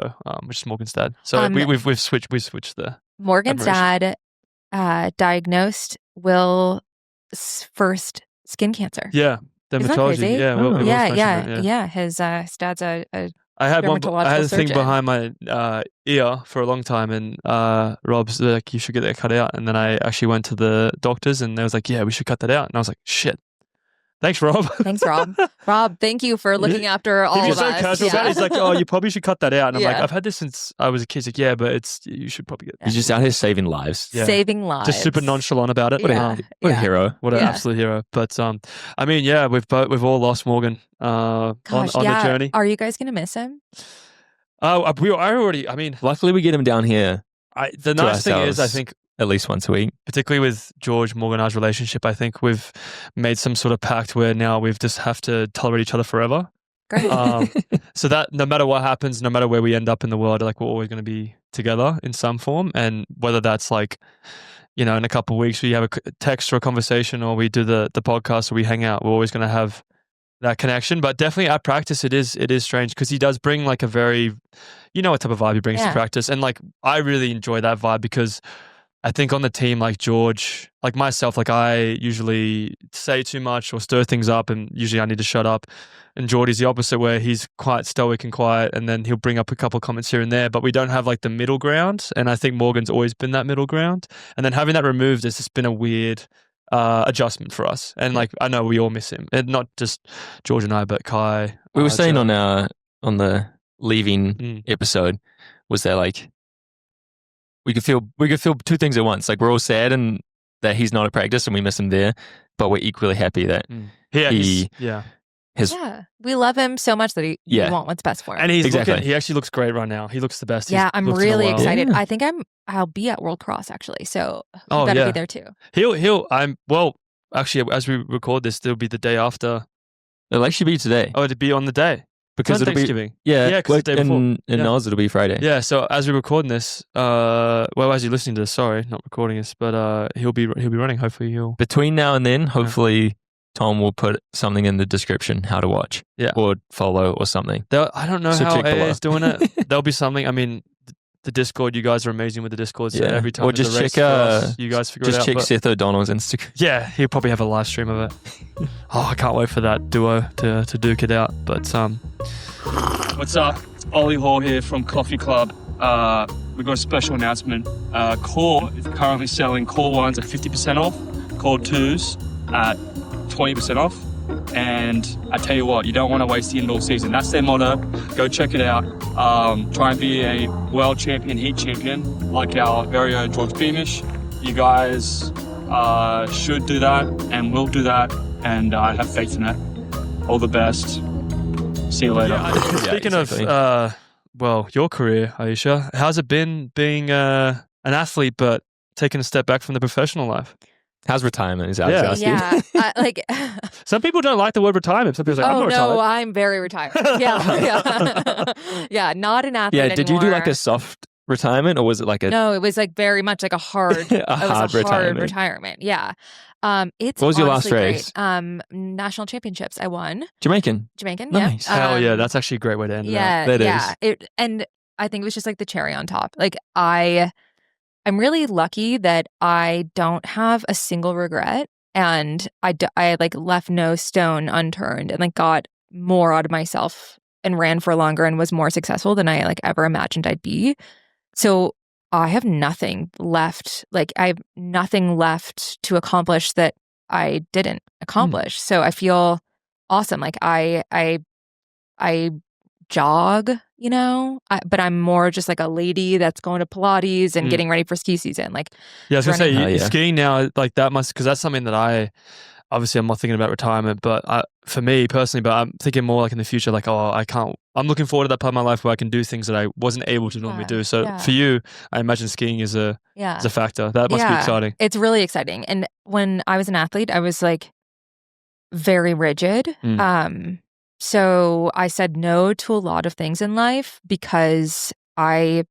which is Morgan's dad. So we've switched the. Morgan's dad diagnosed Will's first skin cancer. Yeah, Isn't that dermatology. crazy? Yeah, Will mentioned that, Yeah. His dad's a I had dermatological a thing surgeon. behind my ear for a long time, and Rob's like, "You should get that cut out." And then I actually went to the doctors, and they was like, "Yeah, we should cut that out." And I was like, "Shit, thanks, Rob." Thanks, Rob. Rob, thank you for looking after all He of was so us. casual about it. He's like, "Oh, you probably should cut that out." And I'm like, Yeah. "I've had this since I was a kid." He's like, "Yeah, but you should probably get." He's just out here saving lives. Yeah. Saving lives. Just super nonchalant about it. What a hero. What an Yeah. absolute hero. But I mean, yeah, we've all lost Morgan on the journey. Are you guys gonna miss him? I mean, Luckily, we get him down here the nice thing is, I ourselves. think, at least once a week. particularly with George, Morgan, and I's relationship, I think we've made some sort of pact where now we've just have to tolerate each other forever. Great. So that no matter what happens, no matter where we end up in the world, like we're always going to be together in some form. And whether that's like, in a couple of weeks we have a text or a conversation, or we do the podcast, or we hang out, we're always going to have that connection. But definitely at practice, it is strange because he does bring like a very, what type of vibe he brings to practice. And like, I really enjoy that vibe because I think on the team, like George, like myself, like I usually say too much or stir things up, and usually I need to shut up. And Geordie's the opposite, where he's quite stoic and quiet, and then he'll bring up a couple of comments here and there, but we don't have like the middle ground. And I think Morgan's always been that middle ground. And then having that removed has just been a weird adjustment for us. And like, I know we all miss him, and not just George and I, but Kai. We were saying Joe. on the leaving episode, was that like we could feel two things at once. Like we're all sad and that he's not at practice and we miss him there, but we're equally happy that he we love him so much that we want what's best for him. And he's Exactly. he actually looks great right now. He looks the best. Yeah, I'm really excited. Yeah. I think I'll be at World Cross actually, so you Oh, better yeah. be there too. Actually, as we record this, it'll be the day after. It'll actually be today. Oh, it'd be on the day. Because It's on it'll be Thanksgiving. yeah, 'cause it's the day before. in Oz it'll be Friday. Yeah, so as we're recording this, as you're listening to this, sorry, not recording this, but he'll be running. Hopefully he'll. Between now and then, hopefully Tom will put something in the description how to watch, or follow or something. I don't know So how check below. AA is doing it. There'll be something. I mean, the Discord, you guys are amazing with the Discord. So every time or there's just a race check for us, you guys figure it out. just check but- Seth O'Donnell's Instagram. Yeah, he'll probably have a live stream of it. Oh, I can't wait for that duo to duke it out. But What's up? It's Oliver Hoare here from Coffee Club. We've got a special announcement. Core is currently selling Core 1s at 50% off, Core 2s at 20% off. And I tell you what, you don't want to waste the indoor season. That's their motto. Go check it out. Try and be a world champion, heat champion, like our very own George Beamish. You guys should do that and will do that. And I have faith in it. All the best. See you later. speaking exactly. of, your career, Aisha, how's it been being an athlete but taking a step back from the professional life? How's retirement? Is Alex asking? Yeah, Some people don't like the word retirement. Some people say, I'm not retired. I'm very retired. Yeah, not an athlete Yeah, did you do like anymore. a soft retirement or was it like a No, it was like very much like a hard, hard retirement. Yeah. It's What was your last honestly race? great. National championships. I won. Jamaican? Yeah. Nice. Hell yeah, that's actually a great way to end it. Yeah, That yeah. And I think it was just like the cherry on top. Like I'm really lucky that I don't have a single regret, and I like left no stone unturned, and like got more out of myself and ran for longer and was more successful than I like ever imagined I'd be. So I have nothing left. Like I have nothing left to accomplish that I didn't accomplish. So I feel awesome. Like I jog, but I'm more just like a lady that's going to Pilates and getting ready for ski season. Like, Yeah, I was gonna running. say Oh, yeah. skiing now, like that must, because that's something that I obviously I'm not thinking about retirement, but for me personally, but I'm thinking more like in the future, like, I'm looking forward to that part of my life where I can do things that I wasn't able to normally do. So for you, I imagine skiing is a factor. That must be exciting. It's really exciting. And when I was an athlete, I was like very rigid. So I said no to a lot of things in life because I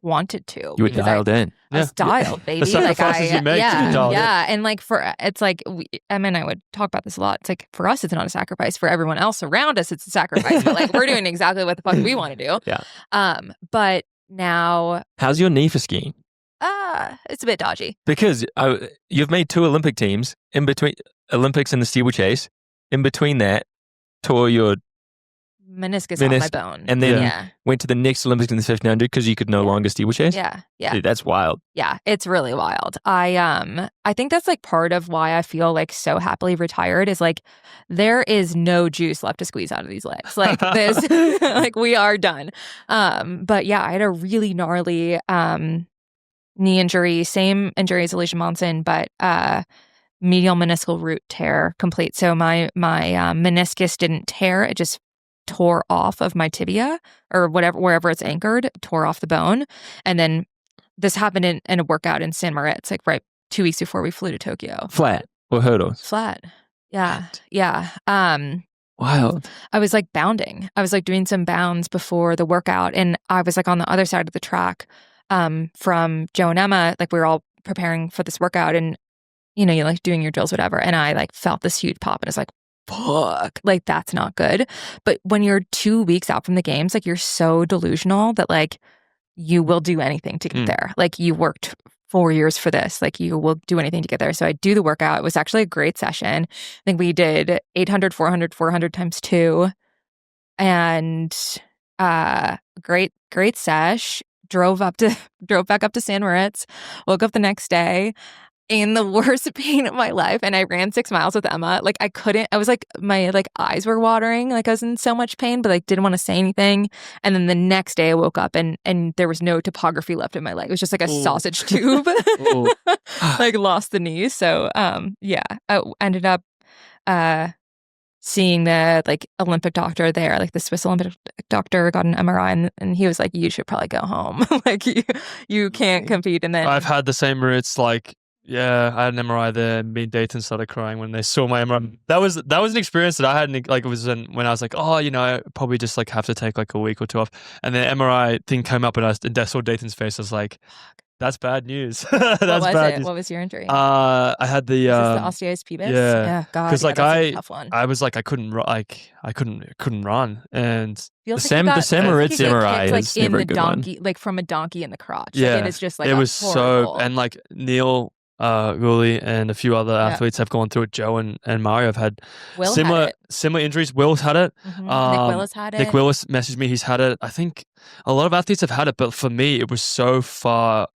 wanted to. You were dialed in. I was dialed, baby. The sacrifices you make to be dialed in. And like it's like, I would talk about this a lot. It's like, for us, it's not a sacrifice. For everyone else around us, it's a sacrifice. But like, we're doing exactly what the fuck we want to do. Yeah. But now. How's your knee for skiing? It's a bit dodgy. Because you've made 2 Olympic teams in between Olympics and the steeplechase. In between that, tore your meniscus on my bone. And then went to the next Olympics in the 1500 because you could no longer steeplechase? Yeah. Dude, that's wild. Yeah, it's really wild. I think that's like part of why I feel like so happily retired is like there is no juice left to squeeze out of these legs. Like this, like we are done. But yeah, I had a really gnarly knee injury, same injury as Alicia Monson, but medial meniscal root tear complete. So my meniscus didn't tear; it just tore off of my tibia or wherever it's anchored, tore off the bone. And then this happened in a workout in San Moritz, like right 2 weeks before we flew to Tokyo. Flat or hurdles? Flat. Yeah. What? Yeah. Wild. I was like bounding. I was like doing some bounds before the workout. And I was like on the other side of the track from Joe and Emma. Like we were all preparing for this workout and, you know, you're like doing your drills, whatever. And I like felt this huge pop and it's like, fuck, like that's not good. But when you're 2 weeks out from the games, like you're so delusional that like you will do anything to get there. Like you worked 4 years for this, like you will do anything to get there. So I do the workout. It was actually a great session. I think we did 800, 400 times 2 and great sesh. Drove back up to San Moritz, woke up the next day in the worst pain of my life. And I ran 6 miles with Emma. Like I was like, my like eyes were watering. Like I was in so much pain, but like didn't want to say anything. And then the next day I woke up and there was no topography left in my leg. It was just like a sausage tube. Like lost the knee. So yeah, I ended up seeing the like Olympic doctor there, like the Swiss Olympic doctor, got an MRI and he was like, you should probably go home. Like you can't compete. And then I've had the same roots, like yeah, I had an MRI there. Me and Dayton started crying when they saw my MRI. That was an experience that I had. Like it was when I was like, oh, you know, I probably just like have to take like a week or 2 off. And the MRI thing came up, and I saw Dayton's face. I was like, that's bad news. That's bad news. What was your injury? I had the osteoitis pubis. Yeah, God. Because like that's a tough one. I was like I couldn't run, and the San Moritz MRI like is in never the a good donkey, one. like from a donkey in the crotch. Yeah, like, it is just like it was horrible. so, and like Neil Gooley and a few other athletes have gone through it. Joe and Mario have had similar injuries. Will's had it. Mm-hmm. Nick Willis had it. Nick Willis messaged me. He's had it. I think a lot of athletes have had it, but for me, it was so far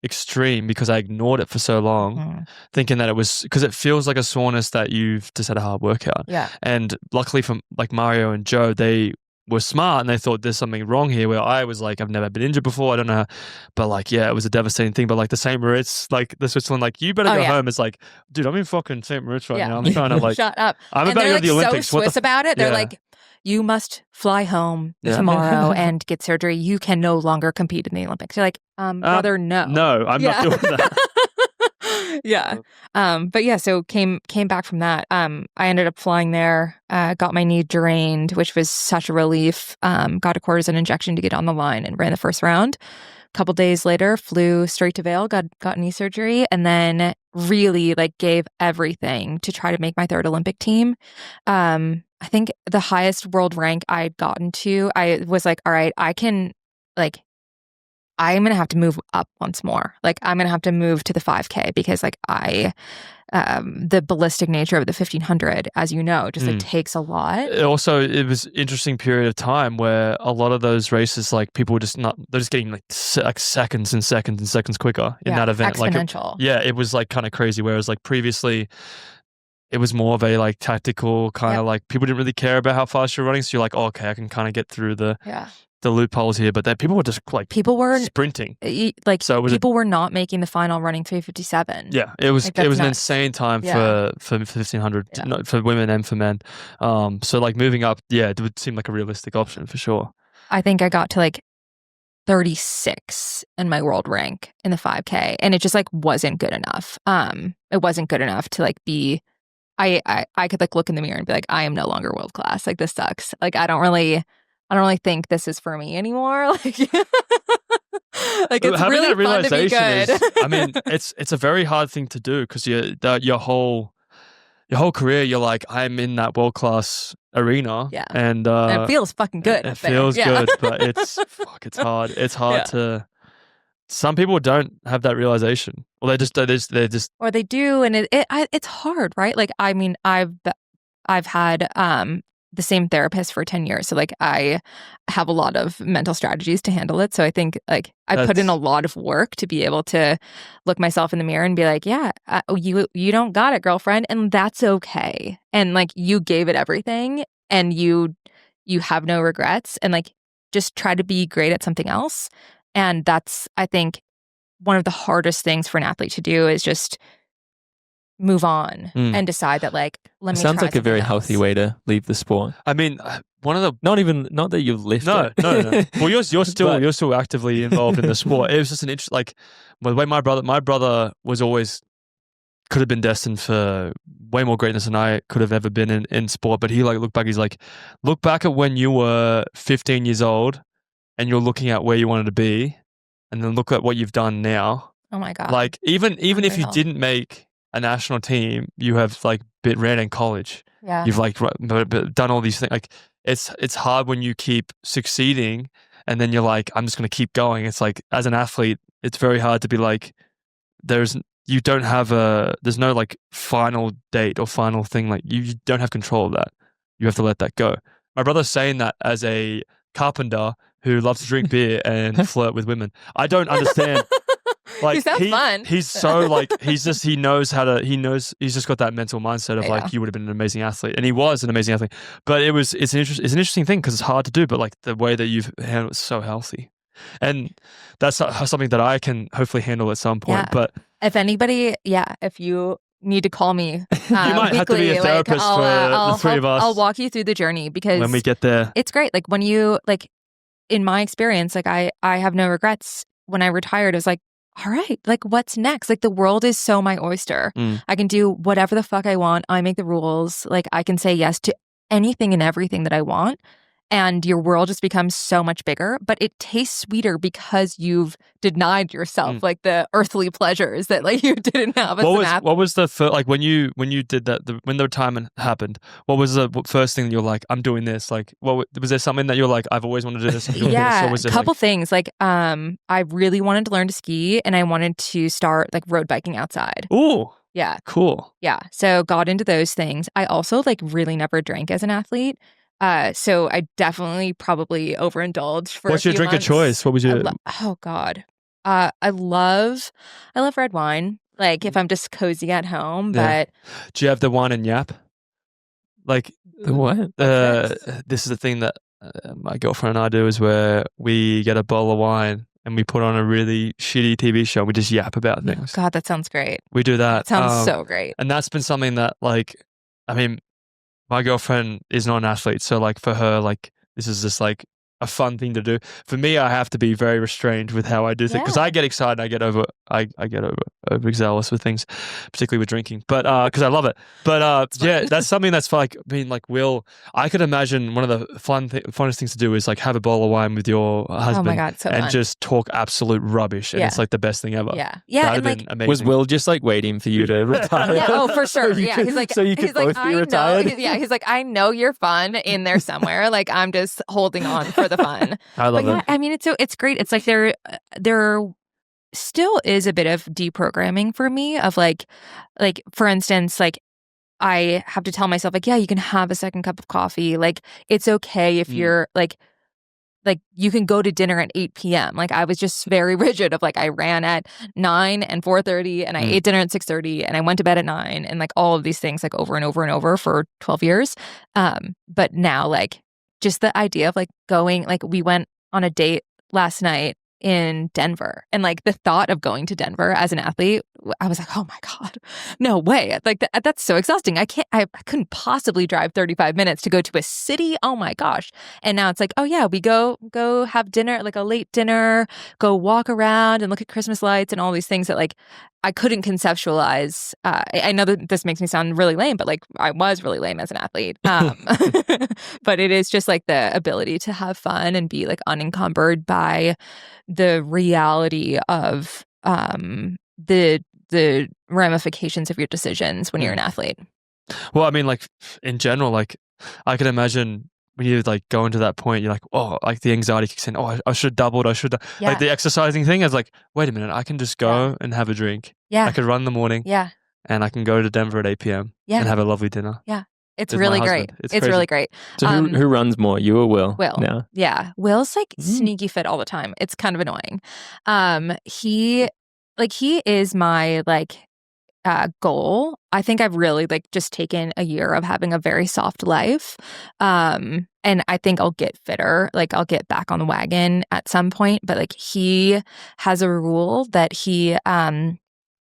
extreme because I ignored it for so long, thinking that it was because it feels like a soreness that you've just had a hard workout. Yeah. And luckily, from like Mario and Joe, they were smart and they thought there's something wrong here, where I was like, I've never been injured before, I don't know, but like, yeah, it was a devastating thing. But like the St. Moritz, like the Switzerland, like you better go home. It's like, dude, I'm in fucking St. Moritz right now. I'm trying to like shut up. I'm about to go to the Olympics. So Swiss about it. They're like, you must fly home tomorrow and get surgery. You can no longer compete in the Olympics. You're like, brother, no. No, I'm not doing that. Yeah. But yeah, so came back from that. I ended up flying there, got my knee drained, which was such a relief. Got a cortisone injection to get on the line and ran the first round. A couple days later, flew straight to Vail, got knee surgery, and then really like gave everything to try to make my 3rd Olympic team. I think the highest world rank I had gotten to, I was like, all right, I can like, I'm going to have to move up once more. Like I'm going to have to move to the 5K because like the ballistic nature of the 1500, as you know, just like takes a lot. Also, it was an interesting period of time where a lot of those races, like people were they're just getting like seconds and seconds and seconds quicker in that event. Exponential. Like it was like kind of crazy. Whereas like previously, it was more of a like tactical kind of like people didn't really care about how fast you're running. So you're like, oh, okay, I can kind of get through the the loopholes here, but that people were just like people were sprinting. Like So it was people were not making the final running 3:57. Yeah, it was Like, that's an nuts. insane time Yeah. for 1500 Yeah. for women and for men. So like moving up, it would seem like a realistic option for sure. I think I got to like 36 in my world rank in the 5K, and it just like wasn't good enough. It wasn't good enough to like be. I could like look in the mirror and be like, I am no longer world class. Like this sucks. Like I don't really think this is for me anymore. Like it's Having really that fun to be good. is, I mean, it's a very hard thing to do because your whole career, you're like, I'm in that world class arena, Yeah. and it feels fucking good. It up there. feels Yeah. good, but it's hard. It's hard Yeah. to. Some people don't have that realization, or they just Or they do, and it's hard, right? Like I mean, I've had the same therapist for 10 years, so like I have a lot of mental strategies to handle it. So I think like I put in a lot of work to be able to look myself in the mirror and be like, yeah, you don't got it, girlfriend, and that's okay. And like you gave it everything, and you have no regrets, and like just try to be great at something else. And that's, I think, one of the hardest things for an athlete to do is just move on and decide that like, let me Sounds try like a very something else. healthy way to leave the sport. I mean, one of the Not that you've left no. it. Well, you're still actively involved in the sport. It was just an interest. Like the way my brother was always could have been destined for way more greatness than I could have ever been in sport. But he like look back at when you were 15 years old and you're looking at where you wanted to be, and then look at what you've done now. Oh my God. Like even if you Unreal. didn't make a national team, you have like ran in college. Yeah. You've like done all these things. Like it's hard when you keep succeeding and then you're like, I'm just going to keep going. It's like as an athlete, it's very hard to be like, there's no like final date or final thing. Like you don't have control of that. You have to let that go. My brother's saying that as a carpenter who loves to drink beer and flirt with women. I don't understand. Like He sounds fun. He's so like he's just he's just got that mental mindset of like you would have been an amazing athlete, and he was an amazing athlete. But it's an interesting thing because it's hard to do, but like the way that you've handled it's so healthy, and that's something that I can hopefully handle at some point. Yeah. But if anybody, if you need to call me, you might have to be a therapist for the three of us. I'll walk you through the journey because when we get there, it's great. Like when you like, in my experience, like I have no regrets. When I retired, it was like, all right, like what's next? Like the world is so my oyster. I can do whatever the fuck I want. I make the rules. Like I can say yes to anything and everything that I want. And your world just becomes so much bigger, but it tastes sweeter because you've denied yourself like the earthly pleasures that like you didn't have as an athlete. What was the first, like when you did that, when the retirement happened, what was the first thing that you're like, I'm doing this? Like, what was there something that you're like, I've always wanted to do this? Yeah, a couple things. Like, I really wanted to learn to ski, and I wanted to start like road biking outside. Ooh, Yeah, cool. yeah. So got into those things. I also like really never drank as an athlete. So I definitely probably overindulged for What's a your few drink months. of choice? What was your? Oh God. I love red wine. Like if I'm just cozy at home, Yeah. but Do you have the wine and yap? Like The what? this is the thing that my girlfriend and I do is where we get a bowl of wine and we put on a really shitty TV show. We just yap about things. God, that sounds great. We do that. Sounds so great. And that's been something that like, I mean, my girlfriend is not an athlete. So like for her, like this is just like a fun thing to do. For me, I have to be very restrained with how I do things because I get excited. I get overzealous with things, particularly with drinking. But because I love it. But yeah, that's something that's like being like I could imagine one of the funnest things to do is like have a bowl of wine with your husband. Oh my God, so and fun. just talk absolute rubbish, and it's like the best thing ever. Yeah, That'd and have like been amazing. Was Will just like waiting for you to retire? yeah, oh for sure. Yeah, he's like, so you could he's like, both be retired. He's like, I know you're fun in there somewhere. Like I'm just holding on for the fun. I love it. I mean, it's great. It's like there still is a bit of deprogramming for me of like for instance, like I have to tell myself like, yeah, you can have a second cup of coffee. Like it's okay if you're like you can go to dinner at 8 p.m. Like I was just very rigid of like I ran at 9 and 4:30 and I ate dinner at 6:30 and I went to bed at 9 and like all of these things like over and over and over for 12 years. But now like just the idea of like going, like we went on a date last night in Denver. And like the thought of going to Denver as an athlete, I was like, oh my God, no way. Like that's so exhausting. I couldn't possibly drive 35 minutes to go to a city. Oh my gosh. And now it's like, oh yeah, we go have dinner, like a late dinner, go walk around and look at Christmas lights and all these things that like I couldn't conceptualize. I know that this makes me sound really lame, but like I was really lame as an athlete. But it is just like the ability to have fun and be like unencumbered by the reality of the ramifications of your decisions when you're an athlete. Well, I mean, like in general, like I can imagine when you like go into that point, you're like, oh, like the anxiety kicks in. Oh, I should have doubled. Yeah. Like the exercising thing is like, wait a minute, I can just go and have a drink. Yeah. I could run in the morning. Yeah. And I can go to Denver at 8 p.m. Yeah. and have a lovely dinner. Yeah. It's with really my great. husband. It's It's crazy. really great. So who runs more, you or Will? Will. No. Yeah. Will's like sneaky fit all the time. It's kind of annoying. He is my like goal. I think I've really like just taken a year of having a very soft life. And I think I'll get fitter. Like I'll get back on the wagon at some point. But like he has a rule that he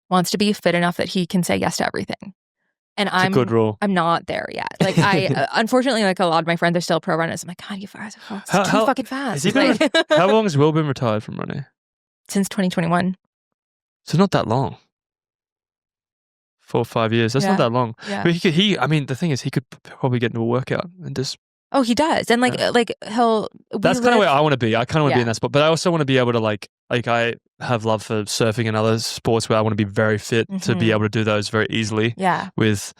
wants to be fit enough that he can say yes to everything. And It's a good rule. I'm not there yet. Like I, unfortunately, like a lot of my friends are still pro runners. I'm like, God, you guys are too fucking fast. Has he been, how long has Will been retired from running? Since 2021. So not that long. 4 or 5 years. That's not that long. Yeah. But I mean, the thing is, he could probably get into a workout and just. Oh, he does. And like he'll. That's kind of where I want to be. I kind of want to be in that spot, but I also want to be able to like I have love for surfing and other sports where I want to be very fit to be able to do those very easily. Yeah. With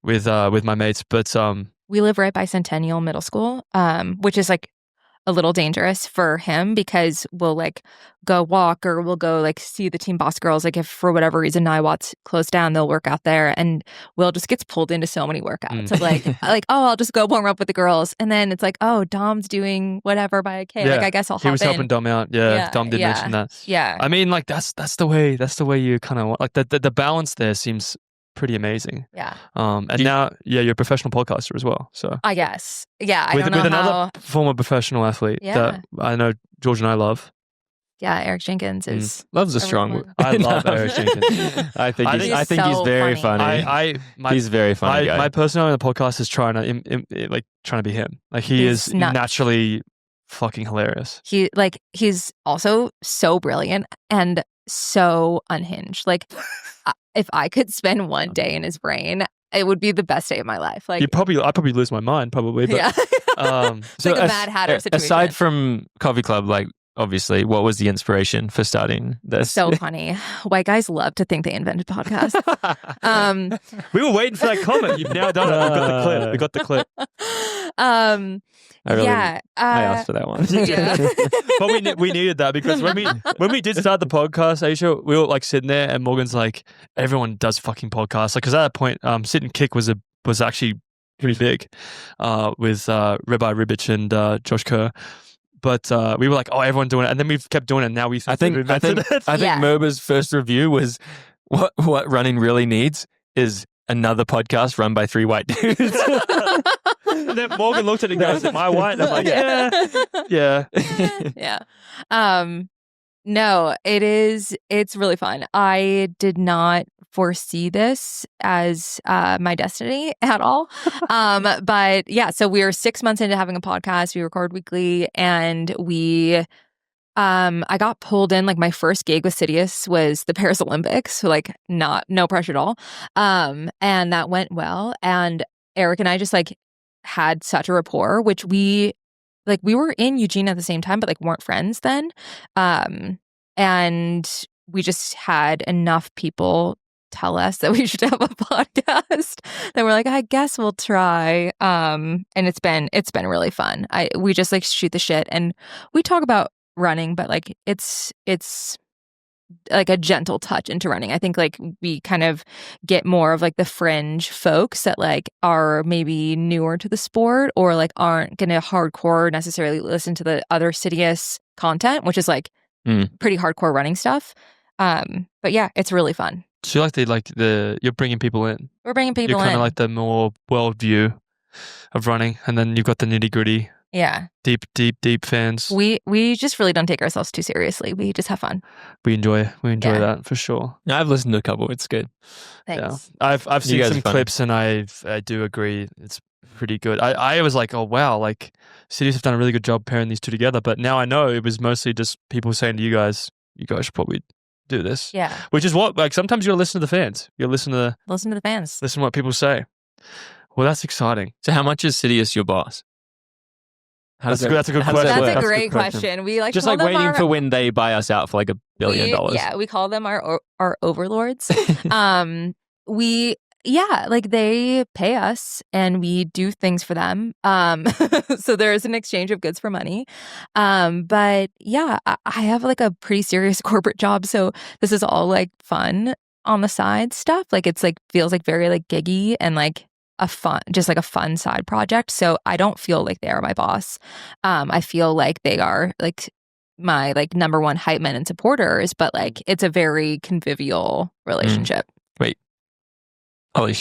my mates, but we live right by Centennial Middle School, which is like a little dangerous for him because we'll like go walk or we'll go like see the Team Boss girls. Like if for whatever reason Niwat's closed down, they'll work out there, and Will just gets pulled into so many workouts of like oh, I'll just go warm up with the girls, and then it's like, oh, Dom's doing whatever by a K. Like I guess I'll hop in. He was helping Dom out. Yeah, Dom did mention that. Yeah, I mean, like that's the way you kind of like the balance there seems pretty amazing. Yeah. And now, you're a professional podcaster as well. So I guess. Yeah. I with don't know another former professional athlete that I know George and I love. Yeah, Eric Jenkins is love's a strong word. I love Eric Jenkins. I think he's very funny. He's very funny. My personality on the podcast is trying to be him. Like he's naturally fucking hilarious. He's also so brilliant and so unhinged. Like if I could spend one day in his brain, it would be the best day of my life. Like I'd probably lose my mind probably. But, it's like a Mad Hatter situation. Aside from Coffee Club, like obviously, what was the inspiration for starting this? So funny. White guys love to think they invented podcasts. We were waiting for that comment. You've now done it. We got the clip. I asked for that one. But we needed that because when we did start the podcast, Aisha, we were like sitting there, and Morgan's like, everyone does fucking podcasts. Like, because at that point, Sit and Kick was actually pretty big with Rabbi Ribich and Josh Kerr. But we were like, oh, everyone doing it, and then we've kept doing it. And now we think I think Moba's first review was what running really needs is another podcast run by 3 white dudes. And then Morgan looked at it and goes, am I white? And I'm like, yeah. Yeah. No, it's really fun. I did not foresee this as my destiny at all. But yeah, so we are 6 months into having a podcast. We record weekly, and I got pulled in. Like my first gig with Sidious was the Paris Olympics, so like no pressure at all. And that went well. And Eric and I just like had such a rapport, which we were in Eugene at the same time, but like weren't friends then. And we just had enough people tell us that we should have a podcast that we're like, I guess we'll try. And it's been really fun. We just like shoot the shit and we talk about running, but like it's like a gentle touch into running. I think like we kind of get more of like the fringe folks that like are maybe newer to the sport or like aren't gonna hardcore necessarily listen to the other Sidious content, which is like pretty hardcore running stuff. But yeah, it's really fun. So you like you're bringing people in. We're bringing people in. You're kind of like the more world view of running, and then you've got the nitty gritty Yeah. Deep fans. We just really don't take ourselves too seriously. We just have fun. We enjoy Yeah. that for sure. Yeah, I've listened to a couple. It's good. Thanks. Yeah. I've You seen guys some are funny. clips and I do agree. It's pretty good. I was like, oh wow, like cities have done a really good job pairing these two together. But now I know it was mostly just people saying to you guys should probably do this. Yeah. Which is what, like, sometimes you gotta listen to the fans. You listen to the fans. listen to what people say. Well, that's exciting. So how much is Sidious your boss? How does That's a good how does question. that That's work? a a great good question. question. We like Just call like them waiting our, for when they buy us out for like $1 billion. Yeah, we call them our overlords. Like they pay us and we do things for them. So there is an exchange of goods for money. But yeah, I have like a pretty serious corporate job, so this is all like fun on the side stuff. Like it's like feels like very like giggy and like a fun side project. So I don't feel like they are my boss. I feel like they are like my like number one hype men and supporters, but like it's a very convivial relationship. Ollie,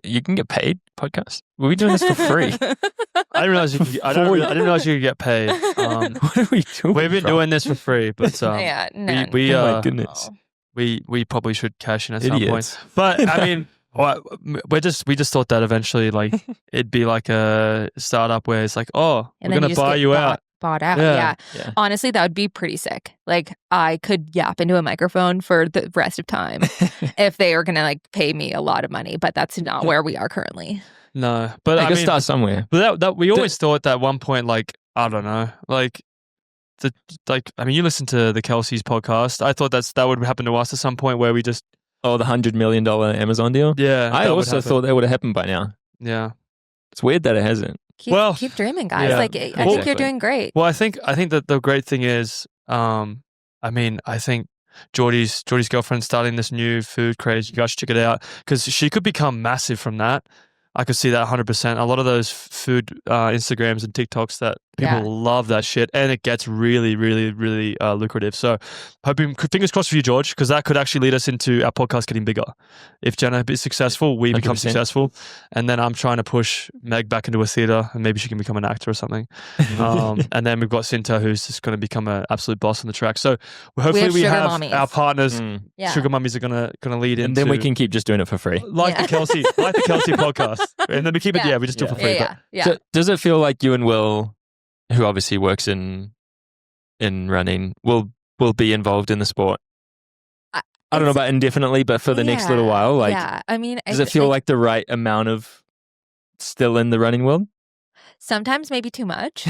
you can get paid podcast? Were we doing this for free? I didn't realize I didn't realize you could get paid. What are we doing? We've been doing this for free, but Yeah, no, we Oh my goodness. we probably should cash in at some Idiots. point. But I mean, we just thought that eventually, like it'd be like a startup where it's like, oh, and we're then gonna just buy get you out. bought out. Yeah. Yeah. Honestly, that would be pretty sick. Like I could yap into a microphone for the rest of time if they were gonna like pay me a lot of money, but that's not where we are currently. No, but I I could mean, start somewhere. but that we always thought that at one point, like I don't know, like you listen to the Kelsey's podcast. I thought that would happen to us at some point where we just Oh, the $100 million Amazon deal? yeah. I that would also happen. thought that would have happened by now. Yeah. It's weird that it hasn't. Keep dreaming, guys. yeah. Like I think Exactly. you're doing great. Well, I think that the great thing is, I think Geordie's girlfriend starting this new food craze. You guys should check it out because she could become massive from that. I could see that 100%. A lot of those food Instagrams and TikToks that people Yeah. love that shit, and it gets really, really, really lucrative. So, fingers crossed for you, George, because that could actually lead us into our podcast getting bigger. If Jenna is successful, we become 100%. successful, and then I'm trying to push Meg back into a theater, and maybe she can become an actor or something. And then we've got Cinta, who's just going to become an absolute boss on the track. So hopefully we sugar have mommies. our partners. Yeah. Sugar mummies are going to lead into, And then we can keep just doing it for free. like Yeah. the Kelsey podcast, and then we keep it. Yeah. Yeah, we just do it for free. Yeah. So does it feel like you and Will, who obviously works in running, will be involved in the sport? I don't know about indefinitely, but for the next little while, like, yeah. I mean, does it feel like the right amount of still in the running world? sometimes maybe too much?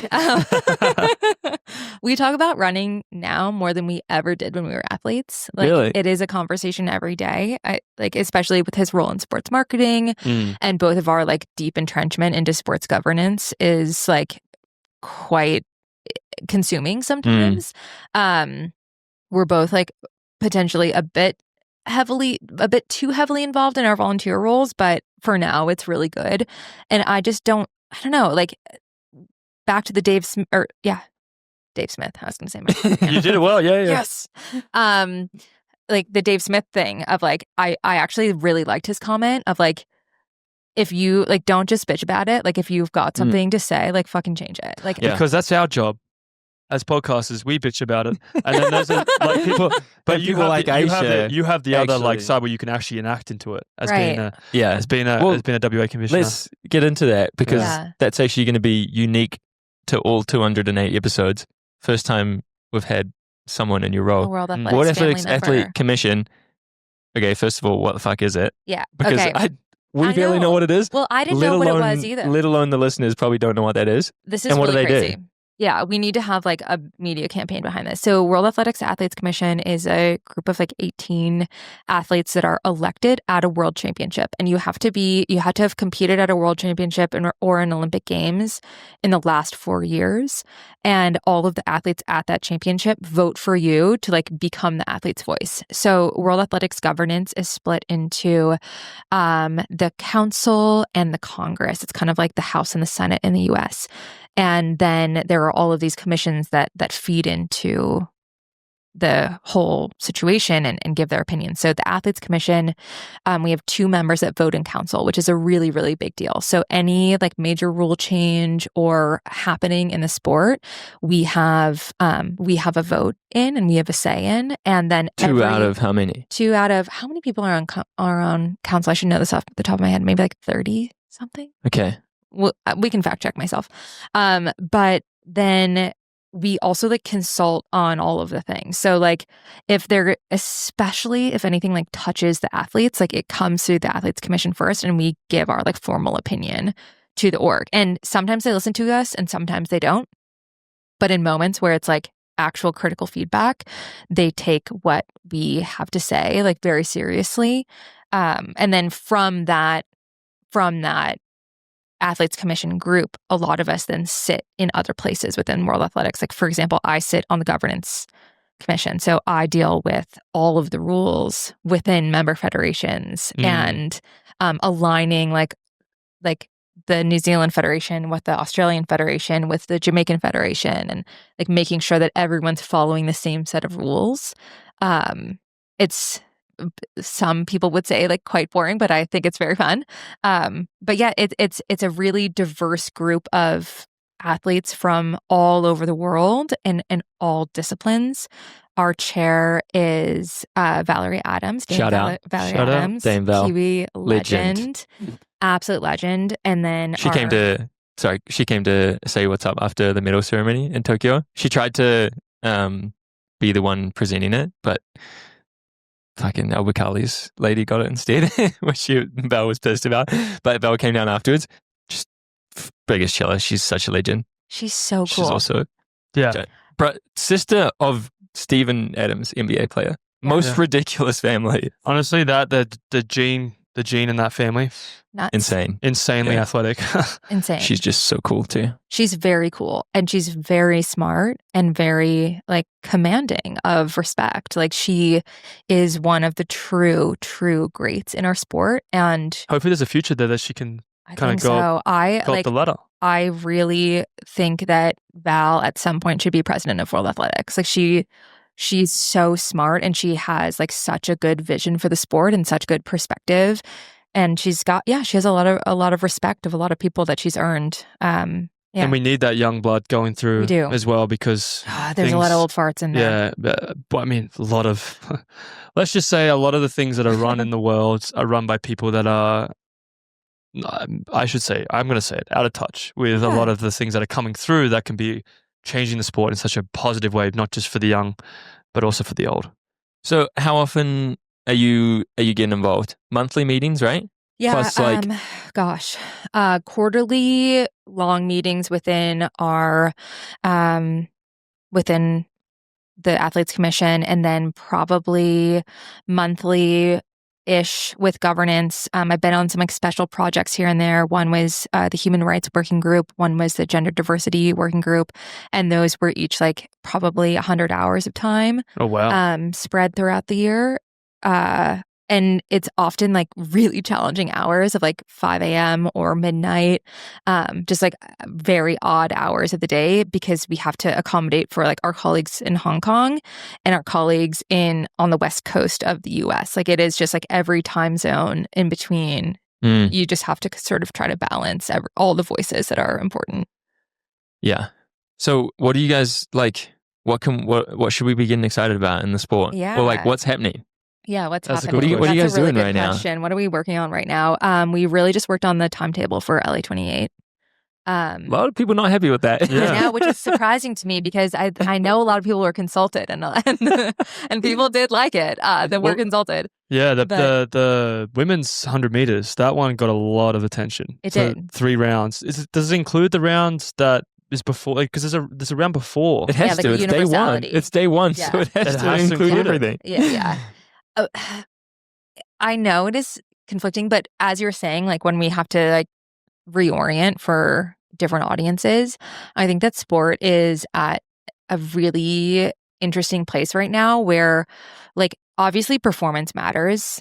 We talk about running now more than we ever did when we were athletes. Like, Really? it is a conversation every day. Especially with his role in sports marketing, and both of our like deep entrenchment into sports governance is like quite consuming sometimes. We're both like potentially a bit too heavily involved in our volunteer roles, but for now it's really good. And I don't know, like back to the Dave Smith. I was going to say my You did it well. Yeah. Yes. Like the Dave Smith thing of like, I actually really liked his comment of like, if you like, don't just bitch about it. Like if you've got something to say, like fucking change it. Like, Yeah. Because that's our job. As podcasters, we bitch about it, and then there's like people, but you people have like Aisha, you have the other like actually- side where you can actually enact into it as Right. being Yeah. as being Well, a WA commissioner. Let's get into that because Yeah. that's actually going to be unique to all 208 episodes. First time we've had someone in your a role. World Mm. Athletics World family Athletics member. Athlete Commission. Okay, first of all, what the fuck is it? Yeah. Because Okay. we I barely know what it is. Well, I didn't know what it was either. Let alone the listeners probably don't know what that is. This is And what do really they do? crazy. Yeah, we need to have like a media campaign behind this. So World Athletics Athletes Commission is a group of like 18 athletes that are elected at a world championship. And you have to have competed at a world championship or an Olympic Games in the last 4 years. And all of the athletes at that championship vote for you to like become the athlete's voice. So World Athletics governance is split into the council and the Congress. It's kind of like the House and the Senate in the US. And then there are all of these commissions that feed into the whole situation and give their opinion. So the Athletes Commission, we have 2 members that vote in council, which is a really, really big deal. So any like major rule change or happening in the sport, we have a vote in and we have a say in. And then 2 out of how many? 2 out of how many people are on council? I should know this off the top of my head. Maybe like 30 something. Okay. Well, we can fact check myself. But then we also like consult on all of the things. So like especially if anything like touches the athletes, like it comes through the Athletes Commission first and we give our like formal opinion to the org. And sometimes they listen to us and sometimes they don't. But in moments where it's like actual critical feedback, they take what we have to say like very seriously. And then from that Athletes Commission group, a lot of us then sit in other places within World Athletics. Like, for example, I sit on the governance commission. So I deal with all of the rules within member federations and aligning like the New Zealand Federation with the Australian Federation with the Jamaican Federation and like making sure that everyone's following the same set of rules. It's some people would say like quite boring, but I think it's very fun. But yeah, it's a really diverse group of athletes from all over the world and all disciplines. Our chair is Valerie Adams. Shout out. Valerie Shout Adams, out. Dame Val. Kiwi legend. Absolute legend. And then she came to say what's up after the medal ceremony in Tokyo. She tried to be the one presenting it, but fucking Albacali's lady got it instead, which Val was pissed about. But Val came down afterwards. Just biggest chiller. She's such a legend. She's so cool. She's also Yeah. sister of Steven Adams, NBA player. Most ridiculous family. Honestly, the gene in that family, Nuts. insanely athletic. Insane. She's just so cool too. She's very cool and she's very smart and very like commanding of respect. Like she is one of the true greats in our sport. And hopefully there's a future there that she can kind of go up the ladder. I really think that Val at some point should be president of World Athletics. Like she's so smart and she has like such a good vision for the sport and such good perspective. And she has a lot of respect of a lot of people that she's earned. And we need that young blood going through as well because there's a lot of old farts in there. Yeah, but I mean, a lot of, let's just say a lot of the things that are run in the world are run by people that are, I'm going to say it, out of touch with a lot of the things that are coming through that can be changing the sport in such a positive way, not just for the young, but also for the old. So how often are you getting involved? Monthly meetings, right? Yeah. Plus quarterly long meetings within our, within the Athletes Commission, and then probably monthly ish with governance. I've been on some like special projects here and there. One was the Human Rights Working Group. One was the Gender Diversity Working Group. And those were each like probably 100 hours of time. Oh, wow. Spread throughout the year. And it's often like really challenging hours of like 5 a.m. or midnight, just like very odd hours of the day because we have to accommodate for like our colleagues in Hong Kong and our colleagues on the West Coast of the US. Like it is just like every time zone in between. You just have to sort of try to balance all the voices that are important. Yeah. So what do you guys like? What should we be getting excited about in the sport? Yeah. Or like what's happening? Yeah, what's That's happening? What are you guys That's a really doing good right now? question. What are we working on right now? We really just worked on the timetable for LA 28. A lot of people not happy with that. Yeah, which is surprising to me because I know a lot of people were consulted and people did like it. That were consulted. Yeah, the women's 100 meters, that one got a lot of attention. It did. 3 rounds. Does it include the round that is before? Because there's a round before. It has to. It's day one. It's day one, Yeah. so it has to include everything. Yeah. I know it is conflicting, but as you're saying, like when we have to like reorient for different audiences, I think that sport is at a really interesting place right now where like obviously performance matters,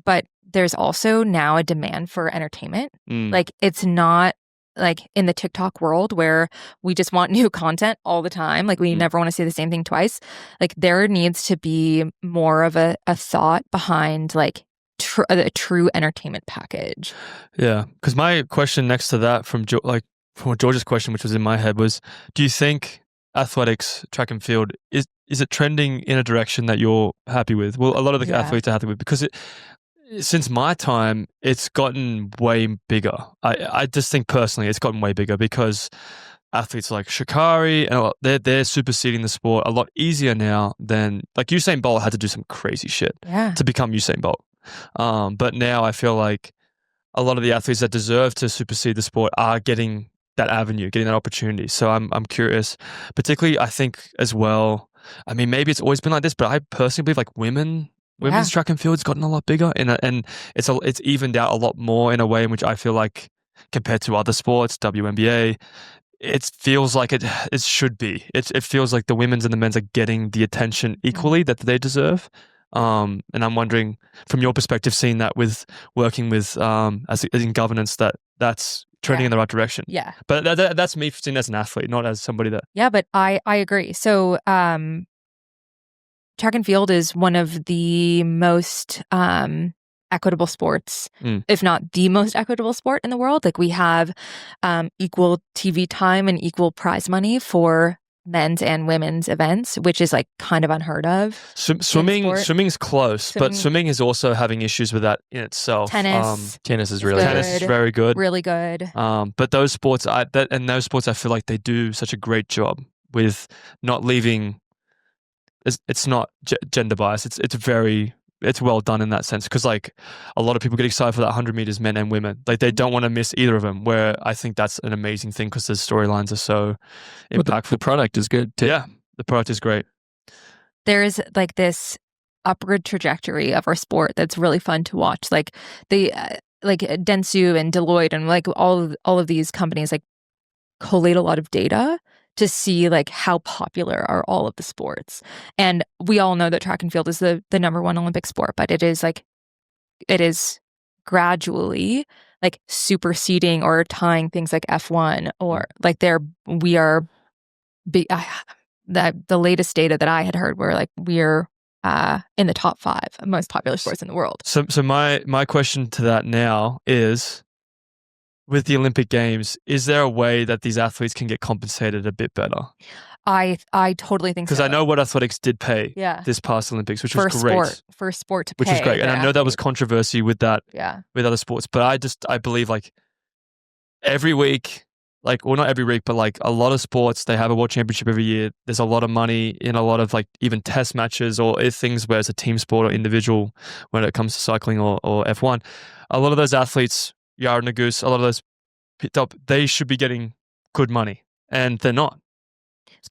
but there's also now a demand for entertainment. Like it's not like in the TikTok world where we just want new content all the time. Like we never want to say the same thing twice. Like there needs to be more of a thought behind like a true entertainment package. Yeah. Because my question next to that from George's question, which was in my head, was, do you think athletics, track and field, is it trending in a direction that you're happy with? Well, a lot of the athletes are happy with, because since my time, it's gotten way bigger. I just think personally it's gotten way bigger because athletes like Sha'Carri, and they're superseding the sport a lot easier now than, like, Usain Bolt had to do some crazy shit to become Usain Bolt. But now I feel like a lot of the athletes that deserve to supersede the sport are getting that avenue, getting that opportunity. So I'm curious, particularly I think as well, I mean, maybe it's always been like this, but I personally believe like women's track and field's gotten a lot bigger, and it's evened out a lot more in a way in which I feel like compared to other sports, WNBA, it feels like it should be. It feels like the women's and the men's are getting the attention equally that they deserve. And I'm wondering, from your perspective, seeing that with working with as in governance, that's trending in the right direction. Yeah. But that's me seen as an athlete, not as somebody that. Yeah, but I agree. So track and field is one of the most equitable sports, if not the most equitable sport in the world. Like we have equal TV time and equal prize money for men's and women's events, which is like kind of unheard of. Swimming's close, but swimming is also having issues with that in itself. Tennis is really tennis is very good, really good. But those sports, I feel like they do such a great job with not leaving. It's not gender bias. It's well done in that sense, because like a lot of people get excited for that 100 meters, men and women. Like they don't want to miss either of them. Where I think that's an amazing thing because the storylines are so impactful. The product is good too. Yeah, the product is great. There's like this upward trajectory of our sport that's really fun to watch. Like the like Dentsu and Deloitte and like all of these companies like collate a lot of data to see like how popular are all of the sports. And we all know that track and field is the number one Olympic sport, but it is gradually like superseding or tying things like F1 or like the latest data that I had heard were like we're in the top 5 of most popular sports in the world. So my question to that now is, with the Olympic Games, is there a way that these athletes can get compensated a bit better? I tototally think so. Because I know what athletics did pay this past Olympics, which was great. For sport to pay. Which was great. And I know that was controversy with that, with other sports. But I believe like every week, like, well, not every week, but like a lot of sports, they have a world championship every year. There's a lot of money in a lot of like even test matches or things where it's a team sport or individual when it comes to cycling or F1. A lot of those athletes, Yara Nagus, a lot of those picked up, they should be getting good money, and they're not,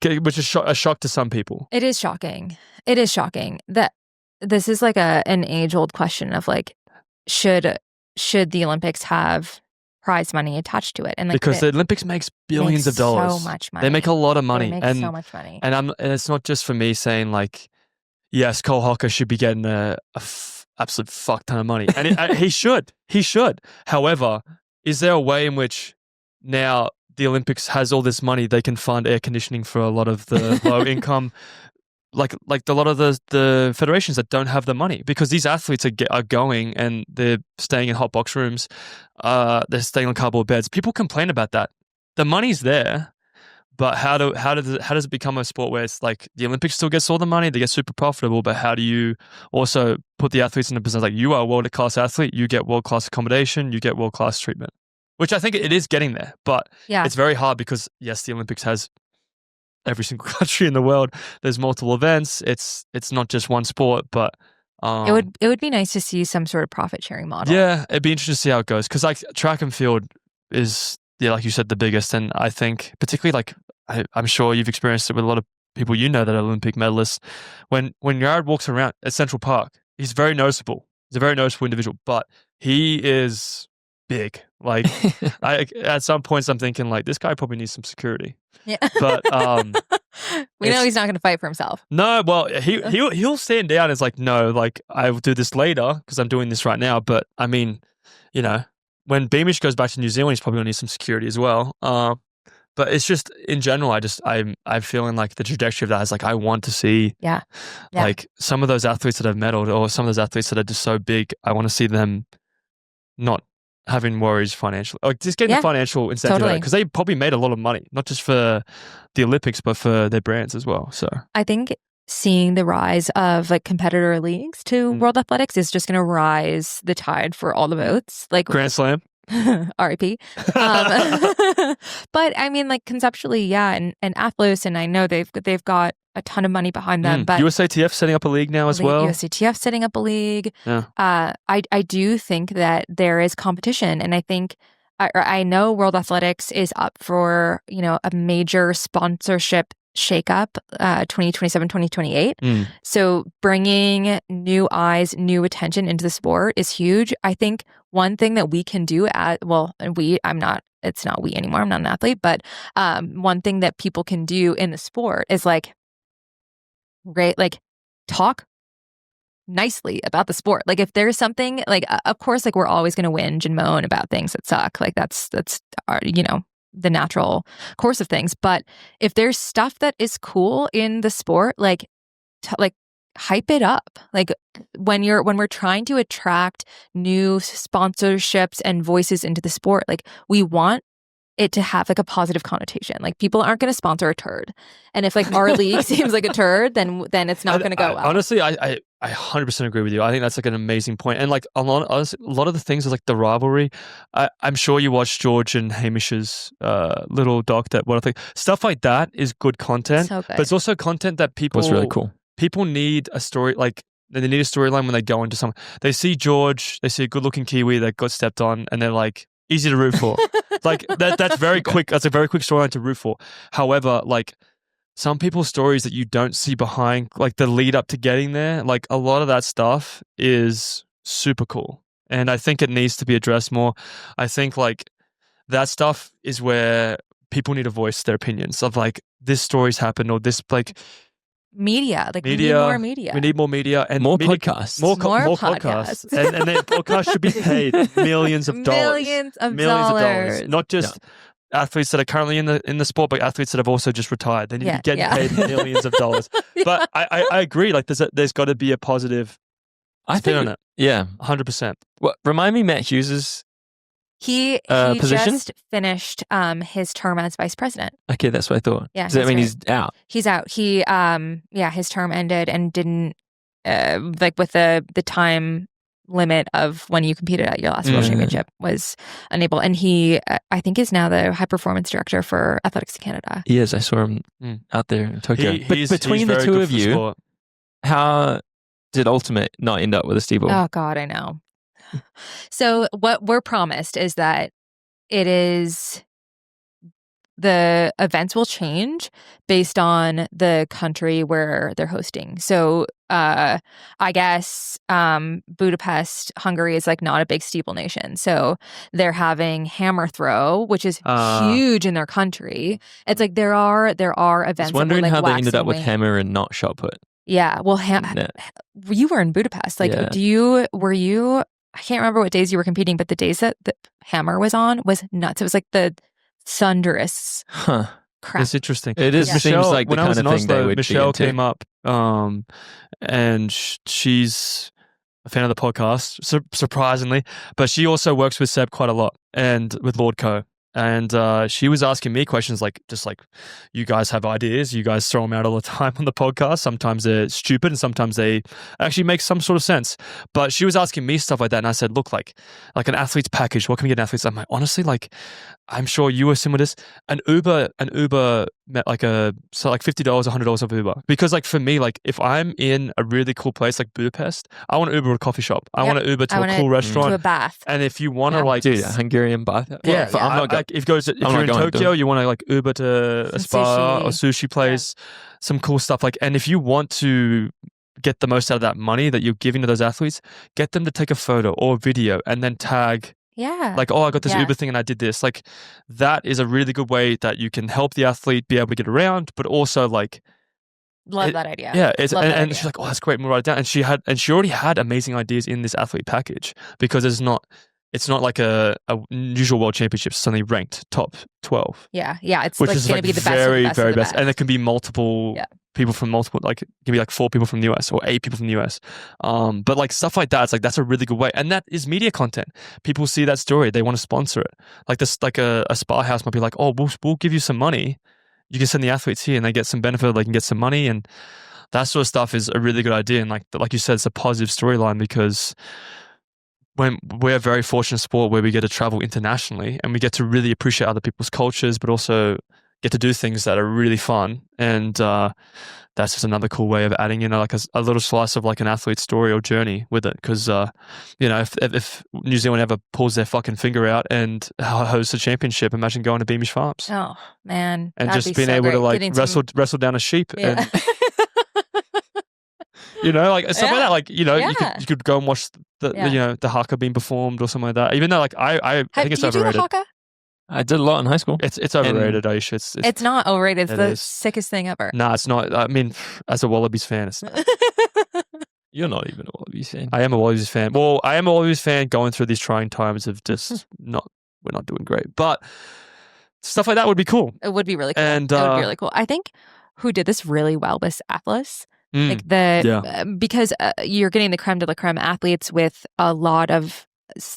which is a shock to some people. It is shocking. It is shocking that this is like an age-old question of like, should the Olympics have prize money attached to it? And like, because the Olympics makes billions of dollars. So much money. They make a lot of money. They make so much money. And it's not just for me saying like, yes, Cole Hocker should be getting a absolute fuck ton of money. And he should. However, is there a way in which now the Olympics has all this money, they can fund air conditioning for a lot of the low income, like a lot of the federations that don't have the money, because these athletes are going and they're staying in hot box rooms, they're staying on cardboard beds. People complain about that. The money's there. But how does it become a sport where it's like the Olympics still gets all the money, they get super profitable, but how do you also put the athletes in a position like you are a world-class athlete, you get world-class accommodation, you get world-class treatment, which I think it is getting there. But it's very hard because, yes, the Olympics has every single country in the world. There's multiple events. It's not just one sport, but it would be nice to see some sort of profit-sharing model. Yeah, it'd be interesting to see how it goes, because like track and field is, like you said, the biggest. And I think particularly like, I'm sure you've experienced it with a lot of people you know that are Olympic medalists. When Yard walks around at Central Park, he's very noticeable. He's a very noticeable individual, but he is big. Like at some points I'm thinking like, this guy probably needs some security. Yeah. But we know he's not going to fight for himself. No, well, he'll stand down. It's like, no, like I will do this later because I'm doing this right now. But I mean, you know, when Beamish goes back to New Zealand, he's probably going to need some security as well. But it's just in general, I'm feeling like the trajectory of that is like I want to see like some of those athletes that have medaled or some of those athletes that are just so big. I want to see them not having worries financially, like just getting the financial incentive because they probably made a lot of money, not just for the Olympics but for their brands as well. So I think seeing the rise of like competitor leagues to World Athletics is just going to rise the tide for all the votes. Like Grand Slam. R.I.P. But I mean, like conceptually, and Athlos, and I know they've got a ton of money behind them. But USATF setting up a league now as well. USATF setting up a league. Yeah. I do think that there is competition, and I think I know World Athletics is up for a major sponsorship shakeup 2027 2028. So bringing new eyes, new attention into the sport is huge. I think one thing that we can do it's not we anymore, I'm not an athlete, but one thing that people can do in the sport is like talk nicely about the sport. Like if there's something like, of course, like we're always going to whinge and moan about things that suck. Like that's our, the natural course of things. But if there's stuff that is cool in the sport, like hype it up. Like when we're trying to attract new sponsorships and voices into the sport, like we want it to have like a positive connotation. Like people aren't going to sponsor a turd. And if like our league seems like a turd, then it's not going to go well. Honestly, I 100% agree with you. I think that's like an amazing point. And like a lot of the things is like the rivalry. I'm sure you watched George and Hamish's little doc that what I think stuff like that is good content. So good. But it's also content that people What's really cool. People need a story, like they need a storyline when they go into something. They see George, they see a good-looking Kiwi that got stepped on, and they're like, easy to root for. Like that's very quick. That's a very quick storyline to root for. However, like some people's stories that you don't see behind, like the lead up to getting there, like a lot of that stuff is super cool, and I think it needs to be addressed more. I think like that stuff is where people need to voice their opinions of like this story's happened or this like. Media. We need more media. We need more media and more podcasts. More podcasts. and then podcasts should be paid millions of dollars. Millions of dollars. Not just athletes that are currently in the sport, but athletes that have also just retired. They need to be getting paid millions of dollars. But I agree. Like there's got to be a positive spin on it. Yeah, 100%. Well, remind me, Matt Hughes's. He position? just finished his term as vice president. Okay, that's what I thought. Yeah, does that mean he's out? He's out. He his term ended and didn't like with the time limit of when you competed at your last World Championship was unable. And he I think is now the high performance director for Athletics Canada. He is. I saw him out there in Tokyo. But between the two of you, sport. How did Ultimate not end up with a steeple? Oh God, I know. So what we're promised is that the events will change based on the country where they're hosting. So I guess Budapest, Hungary is like not a big steeple nation. So they're having hammer throw, which is huge in their country. It's like there are events. I was wondering that how they wax ended up and with wane. hammer and not shot put. Yeah, well, you were in Budapest. Like, were you? I can't remember what days you were competing, but the days that the hammer was on was nuts. It was like the thunderous crap. It's interesting. It is. Michelle, Seems like the when I was kind in of thing they Oslo, would Michelle be into. came up, and she's a fan of the podcast, surprisingly, but she also works with Seb quite a lot and with Lord Co. And she was asking me questions like, just like, you guys have ideas, you guys throw them out all the time on the podcast. Sometimes they're stupid and sometimes they actually make some sort of sense. But she was asking me stuff like that. And I said, look, like an athlete's package, what can we get an athlete's? I'm like, honestly, like, I'm sure you were similar to this. An Uber met like $50, $100 of Uber. Because like for me, like if I'm in a really cool place like Budapest, I want to Uber to a coffee shop. I want to Uber to a cool restaurant. To a bath. And if you want to like... Dude, a Hungarian bath. If you're in Tokyo, you want to like Uber to a spa or sushi place, some cool stuff. Like, and if you want to get the most out of that money that you're giving to those athletes, get them to take a photo or a video and then tag. Yeah. Like, oh, I got this Uber thing and I did this. Like, that is a really good way that you can help the athlete be able to get around, but also like. Love that idea. Yeah, and she's like, oh, that's great. We'll write it down. And she already had amazing ideas in this athlete package because there's not it's not like a usual world championships, suddenly ranked top 12. Yeah. It's Which like is going to like be the best very, of the best very of the best. And there can be multiple people from multiple, like it can be like 4 people from the US or 8 people from the US. But like stuff like that, it's like that's a really good way. And that is media content. People see that story, they want to sponsor it. Like this, like a spa house might be like, oh, we'll give you some money. You can send the athletes here and they get some benefit, they can get some money, and that sort of stuff is a really good idea. And like you said, it's a positive storyline because when we're a very fortunate sport where we get to travel internationally and we get to really appreciate other people's cultures, but also get to do things that are really fun. And that's just another cool way of adding in like a little slice of like an athlete's story or journey with it. Because, if New Zealand ever pulls their fucking finger out and hosts a championship, imagine going to Beamish Farms. Oh, man. And that'd just be being so able great. to like wrestle down a sheep. Yeah. And, like stuff like that. Like, you could go and watch the haka being performed or something like that. Even though like I think it's do you overrated. do the haka? I did a lot in high school. It's overrated, Aisha. It's not overrated. It's the is. sickest thing ever. Nah, it's not. I mean, as a Wallabies fan, it's not. You're not even a Wallabies fan. I am a Wallabies fan. Well, I am a Wallabies fan going through these trying times of just we're not doing great. But stuff like that would be cool. It would be really cool. And it would be really cool. I think who did this really well was Atlas. Like because you're getting the creme de la creme athletes with a lot of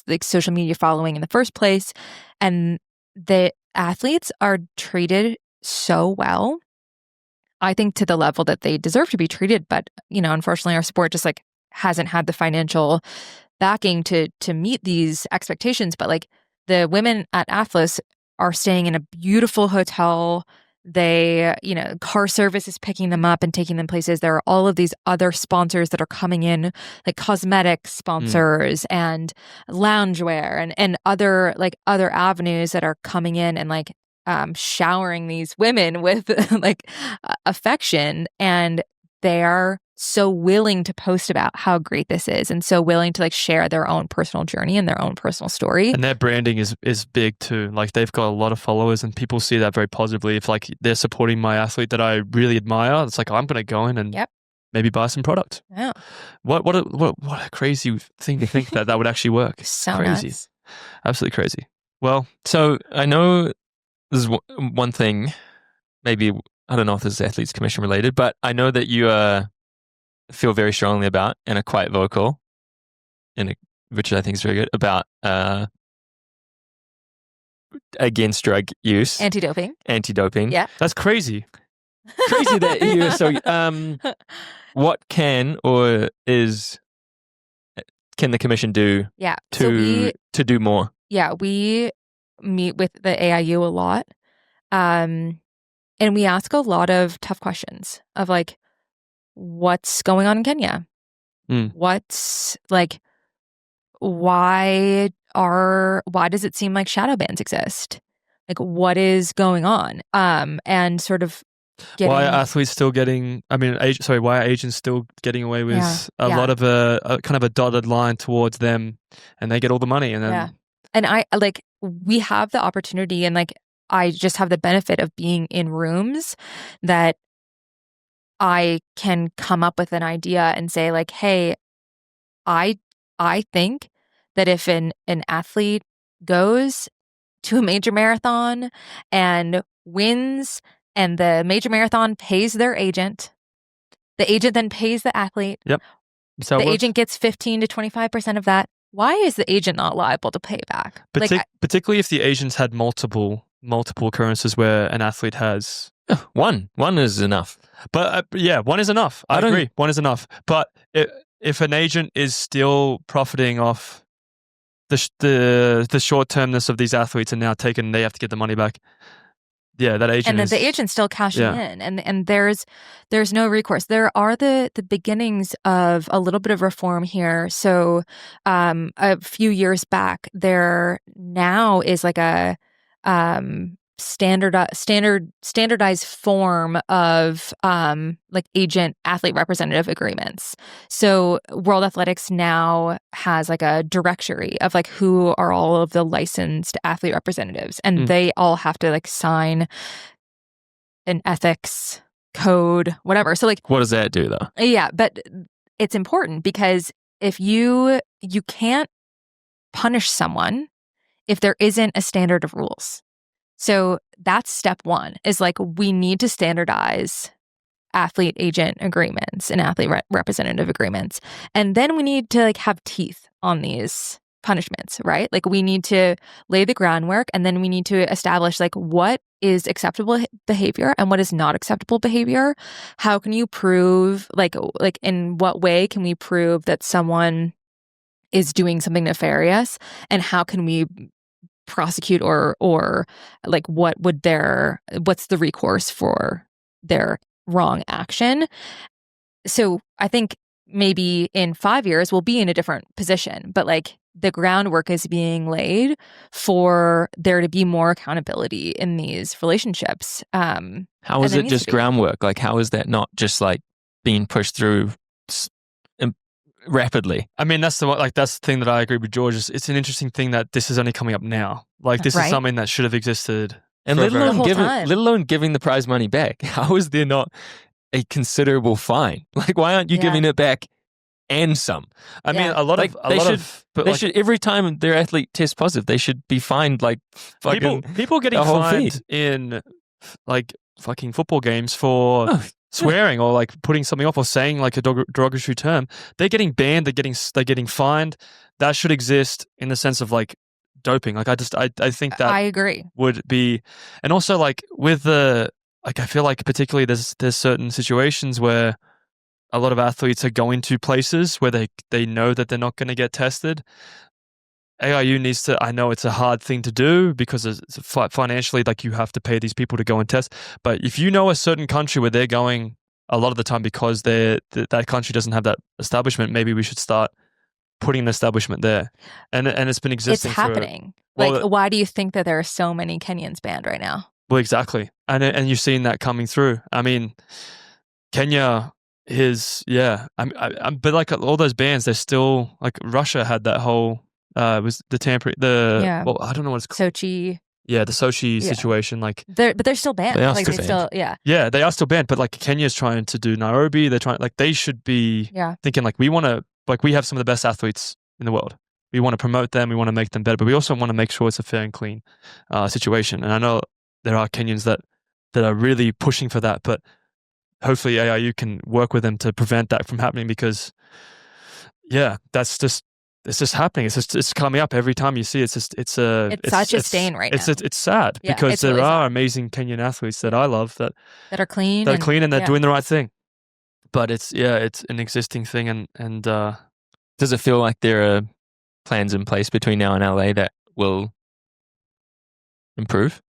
like social media following in the first place, and the athletes are treated so well. I think to the level that they deserve to be treated, but unfortunately, our sport just like hasn't had the financial backing to meet these expectations. But like the women at Atlas are staying in a beautiful hotel. They, car service is picking them up and taking them places. There are all of these other sponsors that are coming in, like cosmetic sponsors and loungewear and other avenues that are coming in and like showering these women with like affection. And they are so willing to post about how great this is and so willing to like share their own personal journey and their own personal story. And their branding is big too. Like they've got a lot of followers and people see that very positively. If like they're supporting my athlete that I really admire, it's like I'm going to go in and maybe buy some product. Yeah. What a crazy thing to think that would actually work. So crazy. Nuts. Absolutely crazy. Well, so I know there's one thing, maybe, I don't know if this is Athletes Commission related, but I know that you feel very strongly about and are quite vocal, which I think is very good, about against drug use. Anti-doping. Yeah. that's crazy. Crazy that you so what can the commission do to do more? Yeah, we meet with the AIU a lot. And we ask a lot of tough questions of like, what's going on in Kenya? What's like, why does it seem like shadow bans exist? Like, what is going on? And sort of why are athletes still getting, why are agents still getting away with a lot of a kind of a dotted line towards them and they get all the money and then. And we have the opportunity and like, I just have the benefit of being in rooms that I can come up with an idea and say like, hey, I think that if an athlete goes to a major marathon and wins and the major marathon pays their agent, the agent then pays the athlete. Yep. So the agent gets 15 to 25% of that. Why is the agent not liable to pay back? Particularly if the agents had multiple occurrences where an athlete has one is enough. But one is enough. I agree. One is enough. But if an agent is still profiting off the short termness of these athletes and now they have to get the money back. Yeah, that agent and then the agent's still cashing in, and there's no recourse. There are the beginnings of a little bit of reform here. So a few years back, there now is like a standardized form of like agent athlete representative agreements. So World Athletics now has like a directory of like who are all of the licensed athlete representatives, and they all have to like sign an ethics code, whatever. So like, what does that do though? Yeah, but it's important because if you can't punish someone if there isn't a standard of rules. So that's step one, is like, we need to standardize athlete agent agreements and athlete representative agreements. And then we need to like have teeth on these punishments, right? Like, we need to lay the groundwork, and then we need to establish like what is acceptable behavior and what is not acceptable behavior. How can you prove like in what way can we prove that someone is doing something nefarious, and how can we prosecute or like what's the recourse for their wrong action? So I think maybe in 5 years we'll be in a different position, but like the groundwork is being laid for there to be more accountability in these relationships. How is it just groundwork? Like, how is that not just like being pushed through rapidly? I mean, that's the thing that I agree with George. It's an interesting thing that this is only coming up now. Like, this is something that should have existed. And let alone giving the prize money back. How is there not a considerable fine? Like, why aren't you giving it back and some? I mean, they should every time their athlete tests positive, they should be fined like fucking people getting fined in like fucking football games for swearing or like putting something off or saying like a derogatory term. They're getting banned. They're getting fined. That should exist in the sense of like doping. Like, I think that I agree would be, and also like with the like, I feel like particularly there's certain situations where a lot of athletes are going to places where they know that they're not going to get tested. AIU needs to, I know it's a hard thing to do because it's financially, like, you have to pay these people to go and test. But if you know a certain country where they're going a lot of the time because that country doesn't have that establishment, maybe we should start putting an establishment there. And it's been existing. It's happening. Why do you think that there are so many Kenyans banned right now? Well, exactly. And you've seen that coming through. I mean, Kenya is, but like all those bans, they're still, like, Russia had that whole, was the tampering, well, I don't know what it's called. Sochi. Yeah, the Sochi situation. Like, but they're still banned. They are still banned. Yeah, they are still banned. But like, Kenya's trying to do Nairobi. They're trying, like, they should be thinking like, we have some of the best athletes in the world. We want to promote them. We want to make them better. But we also want to make sure it's a fair and clean situation. And I know there are Kenyans that are really pushing for that. But hopefully AIU can work with them to prevent that from happening, because it's just happening. It's coming up every time you see it. It's such a stain right now. It's sad because there are amazing Kenyan athletes that I love that are clean and they're doing the right thing. But it's an existing thing. And does it feel like there are plans in place between now and LA that will improve?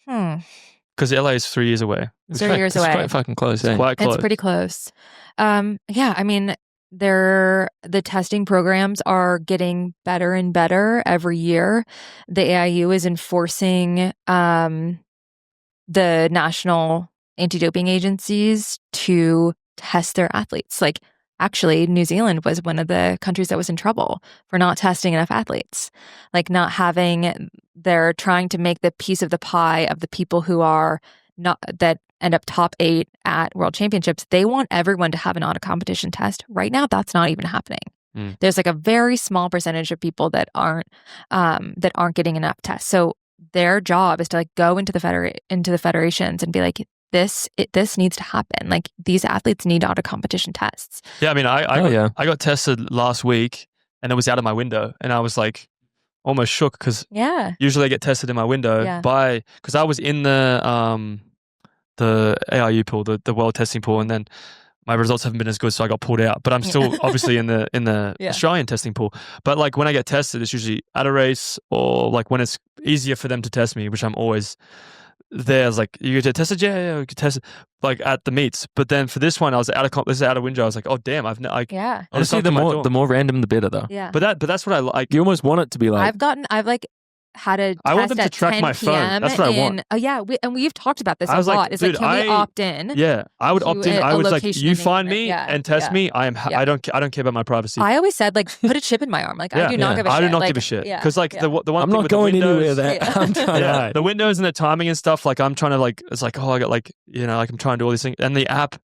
Because LA is 3 years away. It's 3 years away. It's quite fucking close. It's quite close. It's pretty close. I mean, the testing programs are getting better and better every year. The AIU is enforcing the national anti-doping agencies to test their athletes. Like, actually, New Zealand was one of the countries that was in trouble for not testing enough athletes. Like, they're trying to make the piece of the pie of the people who are not, that end up top 8 at World Championships. They want everyone to have an out-of-competition test. Right now, that's not even happening. There's like a very small percentage of people that aren't getting enough tests. So their job is to like go into the federations and be like, this needs to happen. Like, these athletes need out-of-competition tests. Yeah, I mean, I got tested last week and it was out of my window, and I was like almost shook because usually I get tested in my window because I was in the AIU pool, the world testing pool, and then my results haven't been as good, so I got pulled out. But I'm still obviously in the Australian testing pool. But like, when I get tested, it's usually at a race or like when it's easier for them to test me, which I'm always there. It's like, you get tested, you get tested, like at the meets. But then for this one, I was this is out of window. I was like, oh damn, honestly, the more random the better though. Yeah. But that's what I like. You almost want it to be like, I've had a test I want them to track my phone. That's what I want. Oh yeah, we've talked about this a lot. Like, it's dude, like, can we opt in? Yeah, I would opt in. I was like, you find me and and test me. I don't care about my privacy. I always said, like, put a chip in my arm. Like, I do not give a shit. I do not give a shit because like the one I'm thing not with going the windows, anywhere. That I'm trying the windows and the timing and stuff. Like, I'm trying to like, it's like, oh, I got like, like I'm trying to do all these things, and the app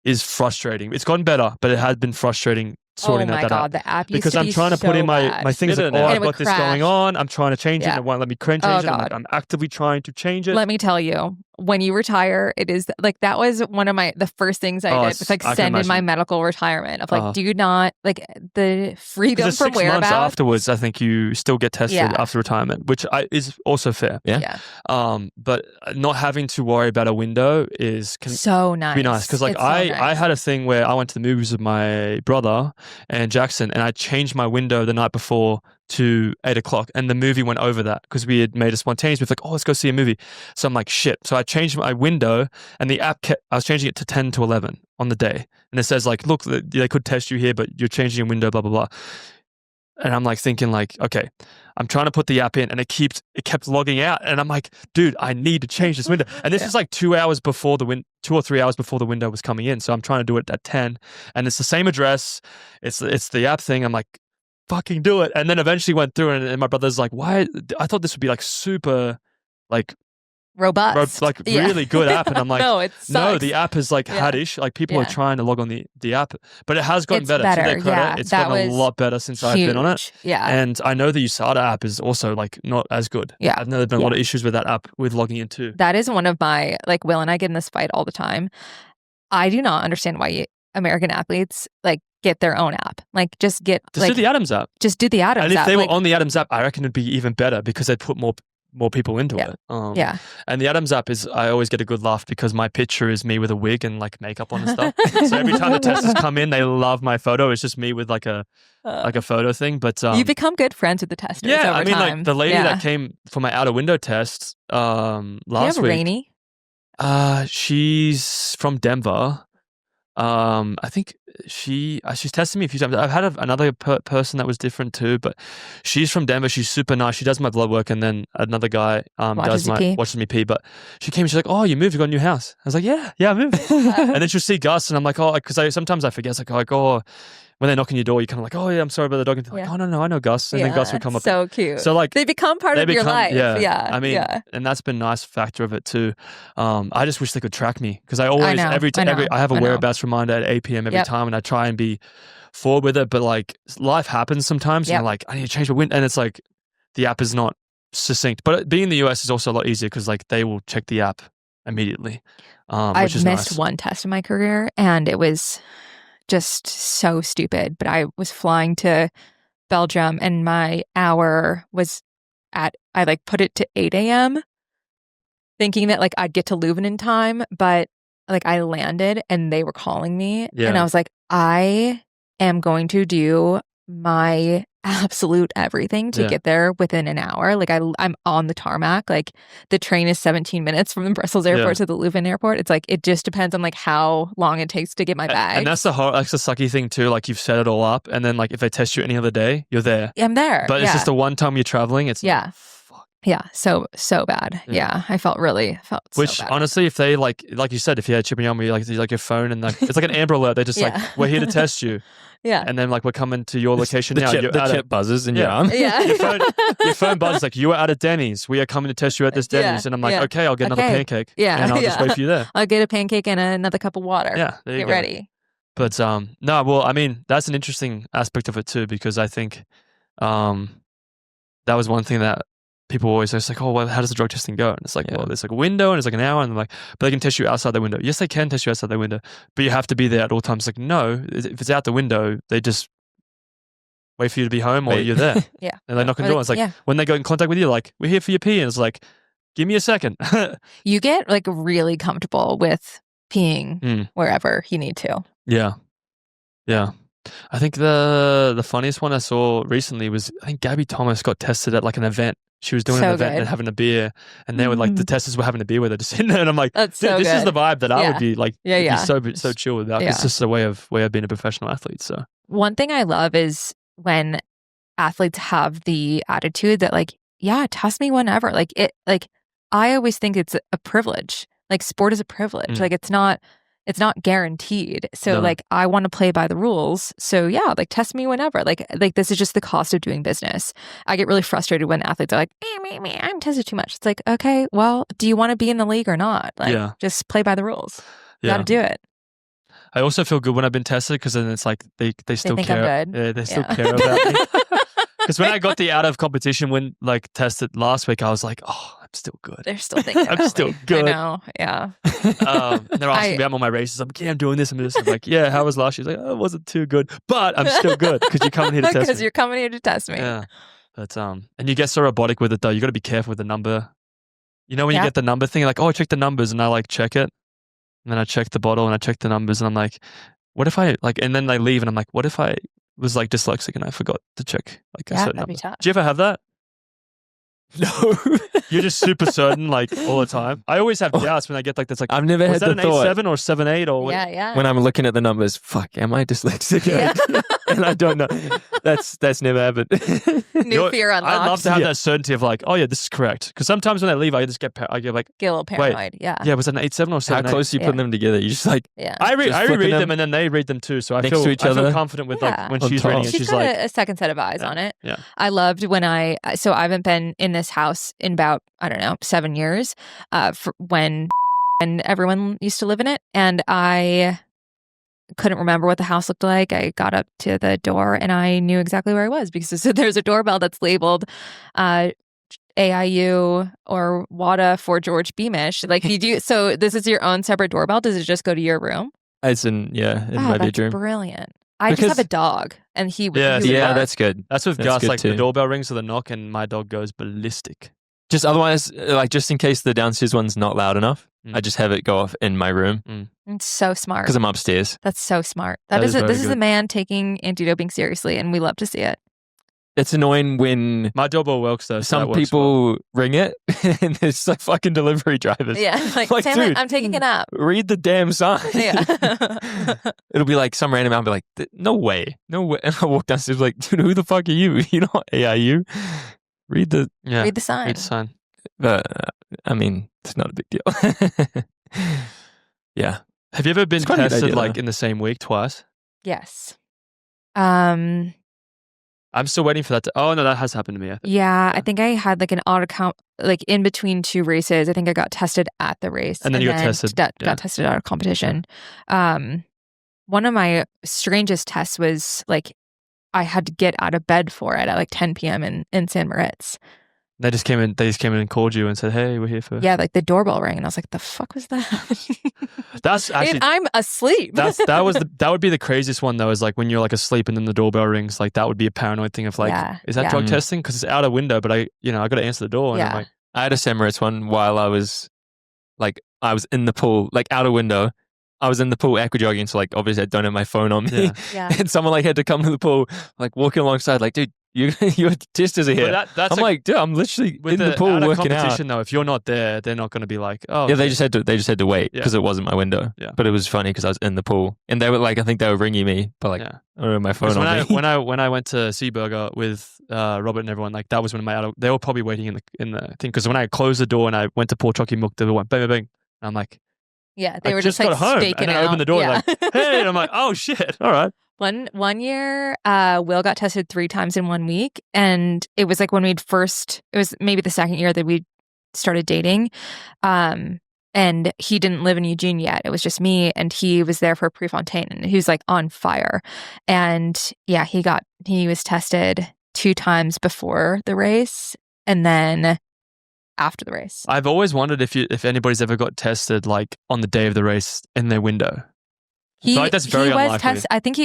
is frustrating. It's gotten better, but it has been frustrating sorting oh my that God, out. the app used Because to I'm be trying to put so in my bad. things like, And I've it would got this going crash. on. I'm trying to change it. Yeah. And it won't let me change Oh, it. I'm like, God. I'm actively trying to change it. Let me tell you, when you retire, it is like that was one of the first things I did. It's like I can send in my imagine. medical retirement of like, Uh-huh. do not like the freedom Because from 6 months whereabouts. afterwards, I think you still get tested Yeah. after retirement, which is also fair. Yeah. But not having to worry about a window can So nice. be nice. Because like It's so I nice. had a thing where I went to the movies with my brother and Jackson, and I changed my window the night before to 8 o'clock, and the movie went over that because we had made a spontaneous. We were like, oh, let's go see a movie. So I'm like, shit. So I changed my window, and the app I was changing it to 10 to 11 on the day, and it says like, look, they could test you here, but you're changing your window, blah blah blah. And I'm like thinking like, okay, I'm trying to put the app in, and it kept logging out, and I'm like, dude, I need to change this window. And this is like 2 hours before 2 or 3 hours before the window was coming in. So I'm trying to do it at 10, and it's the same address. It's the app thing. I'm like, fucking do it. And then eventually went through, and my brother's like, why? I thought this would be like super, like robust, really good app. And I'm like, no, it sucks. no, the app is like Yeah. haddish. Like people are Yeah. trying to log on the app, but it has gotten It's better. To better, their credit, yeah. it's That gotten a was lot better since I've been on it. Huge. Yeah. And I know the USADA app is also like not as good. Yeah. I've know there's been a lot of issues with that app with logging in too. That is one of my, like, Will and I get in this fight all the time. I do not understand why American athletes like get their own app. Like, just do the Adams app. Just do the Adams And if app. they were like, on the Adams app, I reckon it'd be even better because they'd put more people into Yeah. it. yeah. And the Adams app I always get a good laugh because my picture is me with a wig and like makeup on and stuff. So every time the testers come in, they love my photo. It's just me with like a photo thing. But You become good friends with the testers. yeah, over I mean, time. like the lady Yeah. that came for my outer window test Do you last have week. Rainey? She's from Denver. I think she's tested me a few times. I've had another person that was different too, but she's from Denver. She's super nice. She does my blood work, and then another guy Watches watches me pee. But she came. She's like, "Oh, you moved. You got a new house." I was like, "Yeah, I moved." And then she'll see Gus, and I'm like, "Oh," because sometimes I forget. It's like, "Oh." When they knock on your door, you're kind of like, "Oh yeah, I'm sorry about the dog." And they're like, Yeah. "Oh no, I know Gus." And then Gus would come up. So cute. So like they become part of your life. Yeah. I mean, and that's been a nice factor of it too. I just wish they could track me because I always know, I have a I know. whereabouts reminder at 8 p.m. every Yep. time, and I try and be forward with it. But like life happens sometimes, and Yep. I'm like, I need to change my window, and it's like the app is not succinct. But being in the US is also a lot easier because like they will check the app immediately. I've Which is missed nice. one test in my career, and it was just so stupid. But I was flying to Belgium, and my hour was I like put it to 8 a.m. thinking that like I'd get to Leuven in time, but like I landed and they were calling me, Yeah. and I was like, I am going to do my absolute everything to Yeah. get there within an hour. Like I'm on the tarmac. Like the train is 17 minutes from the Brussels airport to the Leuven airport. It's like it just depends on like how long it takes to get my bag. And that's the sucky thing too. Like you've set it all up, and then like if they test you any other day, you're there. I'm there. But it's yeah. just the one time you're traveling. It's Yeah. like, fuck. Yeah, so bad. Yeah. Yeah, I felt Which so bad. honestly, if they like you said, if you had chip in your arm, like your phone and like it's like an Amber Alert. They're just Yeah. like, we're here to test you, Yeah. and then like we're coming to your location The now. chip, You're the at chip buzzes in your Yeah. arm. Yeah. your phone buzzes like, you are at a Denny's. We are coming to test you at this Yeah, Denny's, and I'm like, yeah. okay, I'll get another Okay. pancake, Yeah, and I'll just yeah. wait for you there. I'll get a pancake and another cup of water. Yeah, there you Get go. ready. But no, well, I mean, that's an interesting aspect of it too, because I think that was one thing that people always it's like, oh, well, how does the drug testing go? And it's like, well, there's like a window and it's like an hour, and I'm like, but they can test you outside the window. Yes, they can test you outside the window, but you have to be there at all times. Like, no, if it's out the window, they just wait for you to be home or Wait. you're there. Yeah. And they knock on the door. It's like, yeah. when they go in contact with you, like, we're here for your pee. And it's like, give me a second. You get like really comfortable with peeing Mm. wherever you need to. Yeah. Yeah. I think the funniest one I saw recently was, I think Gabby Thomas got tested at like an event. She was doing So an event good. and having a beer, and they were like, the testers were having a beer with her just sitting there. And I'm like, That's dude, so this is good. the vibe that I Yeah. would be like, Yeah, be yeah. so chill with that. Yeah. It's just a way of being a professional athlete. So One thing I love is when athletes have the attitude that like, yeah, test me whenever. Like I always think it's a privilege. Like sport is a privilege. Mm. Like it's not guaranteed. So No. like I want to play by the rules. So yeah, like test me whenever. Like this is just the cost of doing business. I get really frustrated when athletes are like, me, I'm tested too much. It's like, okay, well, do you want to be in the league or not? Like Yeah. just play by the rules. You yeah. got to do it. I also feel good when I've been tested because then it's like they still think care. I'm good. Yeah, they still care about me. Because when I got the out of competition when like tested last week, I was like, oh, I'm still good. They're still thinking I'm about still me. good. I know. Yeah. And they're asking me about all my races. I'm like, yeah, I'm doing this and this. I'm like, yeah, how was last year? He's like, oh, it wasn't too good, but I'm still good because you're coming here to test me. Because you're coming here to test me. Yeah. But and you get so robotic with it though. You got to be careful with the number. You know when you get the number thing, you're like, oh, I check the numbers, and I like check it, and then I check the bottle and I check the numbers, and I'm like, what if I like? And then they leave, and I'm like, what if I was like dyslexic and I forgot to check like a certain that'd be number? tough. Do you ever have that? No. You're just super certain like all the time. I always have doubts when I get like this. Like I've never was had that the an thought 8.7 or 7.8 or what? Yeah. when I'm looking at the numbers. Fuck, am I dyslexic? And I don't know. That's never happened. New fear unlocked. I'd love to have that certainty of like, oh yeah, this is correct. Because sometimes when I leave, I just get I get like, Get a little paranoid. Yeah. yeah, was that an 8.7 or 7.8? How close are you putting them together? You just like Yeah. I Just reread flipping them and then they read them too. So I next feel to each I feel other? confident with Yeah. like when On she's top. reading it. She's She's got like, a second set of eyes on it. yeah. I loved when so I haven't been in this house in about, I don't know, 7 years, when and everyone used to live in it. And I couldn't remember what the house looked like. I got up to the door and I knew exactly where I was because there's a doorbell that's labeled AIU or WADA for George Beamish. Like you do. So this is your own separate doorbell. Does it just go to your room? it's in my That's bedroom. brilliant. I Because- just have a dog and he would Yeah, he would Yeah, bark. that's good. That's with That's Gus. good Like the too. doorbell rings or the knock, and my dog goes ballistic. Just otherwise, like just in case the downstairs one's not loud enough, I just have it go off in my room It's so smart. because I'm upstairs. That's so smart. That is very This is a good. man taking anti-doping seriously, and we love to see it. It's annoying when My doorbell works though. So that some works people ring it and there's like fucking delivery drivers. Yeah, like, Like, damn it, dude. I'm taking it up. Read the damn sign. Yeah. It'll be like some random. I'll be like, no way. And I walk downstairs like, dude, who the fuck are you? You're not AIU. Read the. Yeah. Read the sign. Read the sign. I mean, it's not a big deal. Yeah. Have you ever been It's quite a good tested idea, like though. in the same week twice? Yes. I'm still waiting for that to. Oh no, that has happened to me. I think. Yeah, I think I had like an auto count, like in between two races. I think I got tested at the race, And then you got tested, yeah. Got tested out of competition. One of my strangest tests was like I had to get out of bed for it at like 10 p.m. in San Moritz. They just came in and called you and said, "Hey, we're here for." Yeah, like the doorbell rang, and I was like, "The fuck was that?" That's actually. And I'm asleep. That would be the craziest one though. Is like when you're like asleep and then the doorbell rings. Like that would be a paranoid thing of like, Yeah, is that yeah. drug testing? Because it's out a window, but I got to answer the door. And I'm Yeah. like, I had a San Moritz one while I was in the pool, like out a window. I was in the pool aqua jogging, so like obviously I don't have my phone on me. Yeah. Yeah. And someone like had to come to the pool, like walking alongside, like, dude, your testers are here. But that's I'm like, dude, I'm literally with in the pool out of working out. competition though. If you're not there, they're not going to be like, oh Yeah, they just had to wait Yeah. because it wasn't my window. Yeah. But it was funny because I was in the pool and they were like, I think they were ringing me, but like, Yeah. I don't have my phone Because on me. when I went to Seaburger with Robert and everyone, like that was when they were probably waiting in the thing. Because when I closed the door and I went to pour chocolate milk, they went bang bang bang. And I'm like, Yeah, they I were just got like home, staking and then out. I opened the door Yeah. like, hey, and I'm like, oh shit, all right. One year, Will got tested 3 times in 1 week, and it was like when it was maybe the second year that we started dating, and he didn't live in Eugene yet. It was just me, and he was there for Prefontaine, and he was like on fire, and yeah, he was tested 2 times before the race, and then after the race. I've always wondered if anybody's ever got tested like on the day of the race in their window. I feel like that's very he was unlikely. tested. I think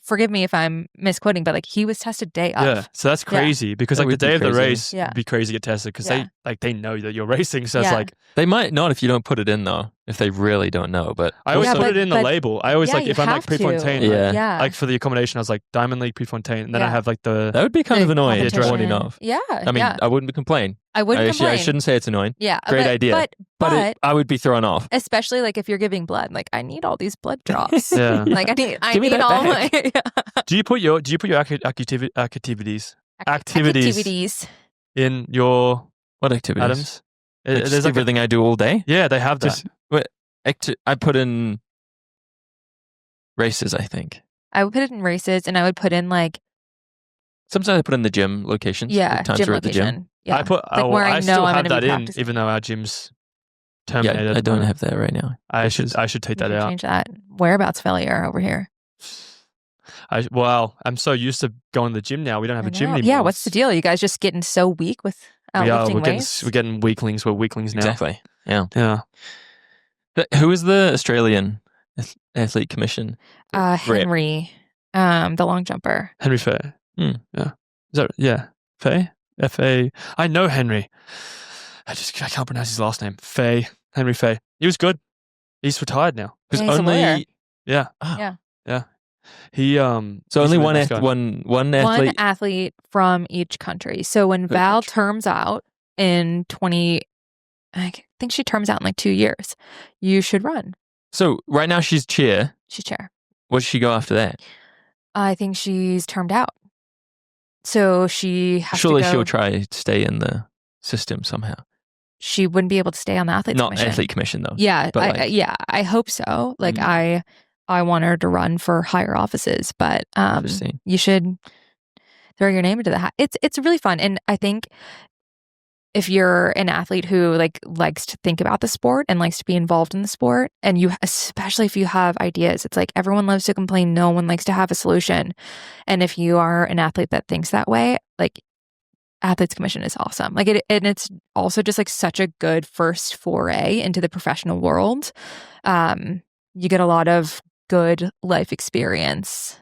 forgive me if I'm misquoting, but like he was tested day of. Yeah, so that's crazy because That like the would be day of the crazy. race, Yeah. it'd be crazy to get tested because Yeah. they know that you're racing. So it's Yeah. like They might not if you don't put it in though, if they really don't know. But I always Yeah, put but- it in the but- label. I always Yeah, like you if I'm like have to. Prefontaine, Yeah. Yeah. like for the accommodation, I was like Diamond League Prefontaine, and then I Yeah. have like the that would be kind of The annoying if you competition. pointing off. Yeah. I mean, yeah. I wouldn't complain. I wouldn't Actually, complain. I shouldn't say it's annoying. Yeah. Great idea. But I would be thrown off. especially like if you're giving blood, like I need all these blood drops. Yeah. Like I Give me need that all back. my Do you put your activities in your What activities? Adams? Like, just There's like everything I do all day. yeah, they have that. Just I put in races. I think I would put it in races, and I would put in like sometimes I put in the gym locations. yeah, the times gym we're at the location. gym. Yeah. I put like where I I know still I'm have gonna that be in, practicing. even though our gyms terminated. Yeah, I don't have that right now. I should take that out. Change that. Whereabouts failure over here? I'm so used to going to the gym now. We don't have a gym anymore. Yeah, what's the deal? You guys just getting so weak with lifting weights? We're getting weaklings. We're weaklings now. Exactly. Yeah. Yeah. Who is the Australian Athlete Commission? Henry, the long jumper. Henry Fay. Yeah. Is that Fay? F-A. I know Henry. I can't pronounce his last name. Fay. Henry Fay. He was good. He's retired now. Because he's a lawyer. Yeah. Yeah. Yeah. He So only one athlete. One athlete from each country. So when Val terms out in I think she terms out in like 2 years, you should run. So right now she's chair. She's chair. What does she go after that? I think she's termed out. So she has Surely to go. she'll try to stay in the system somehow. She wouldn't be able to stay on the athlete commission. Not athlete commission though. Yeah, but I hope so. Like I want her to run for higher offices, but you should throw your name into the hat. It's really fun, and I think if you're an athlete who likes to think about the sport and likes to be involved in the sport, and especially if you have ideas, it's like everyone loves to complain, no one likes to have a solution, and if you are an athlete that thinks that way, like Athletes Commission is awesome. Like and it's also just like such a good first foray into the professional world. You get a lot of good life experience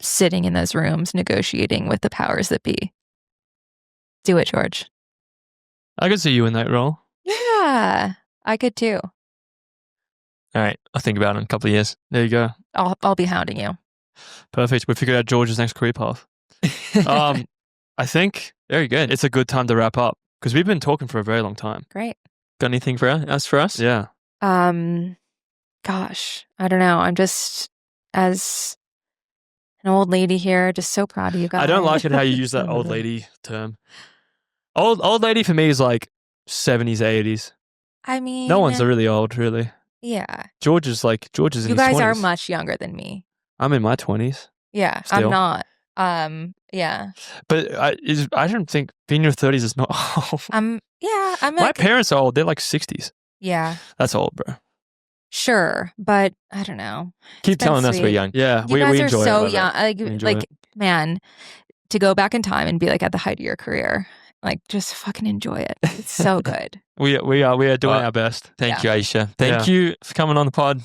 sitting in those rooms negotiating with the powers that be. Do it, George. I could see you in that role. Yeah, I could too. All right, I'll think about it in a couple of years. There you go. I'll be hounding you. Perfect. We figured out George's next career path. I think very good. It's a good time to wrap up because we've been talking for a very long time. Great. Got anything for us? Yeah. Gosh, I don't know. I'm just, as an old lady here, just so proud of you guys. I don't like it how you use that old lady term. Old lady for me is like 70s, 80s. I mean, no one's really old, really. Yeah. George is in his 20s. You guys are much younger than me. I'm in my 20s. Yeah, still. I'm not. Yeah. But I don't think being in your 30s is not old. I'm My like, parents are old. They're like 60s. Yeah. That's old, bro. Sure, but I don't know. Keep telling us we're young. Yeah, you we guys enjoy are so it. young. Like man, to go back in time and be like at the height of your career, like just fucking enjoy it. It's so good. We are doing our best. Thank you, Aisha. Thank you for coming on the pod.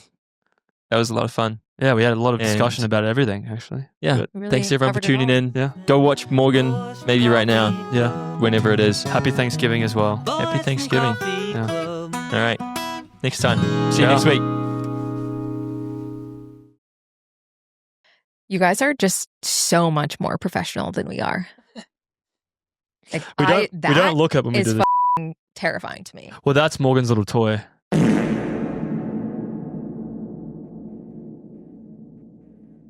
That was a lot of fun. Yeah, we had a lot of discussion about everything, actually. Yeah. Really thanks everyone for tuning in. Yeah. Go watch Morgan, maybe right now. Yeah. Whenever it is. Happy Thanksgiving as well. Happy Thanksgiving. Yeah. All right. Next time. See you next week. You guys are just so much more professional than we are. Like We don't look up when we do this. Terrifying to me. Well, that's Morgan's little toy.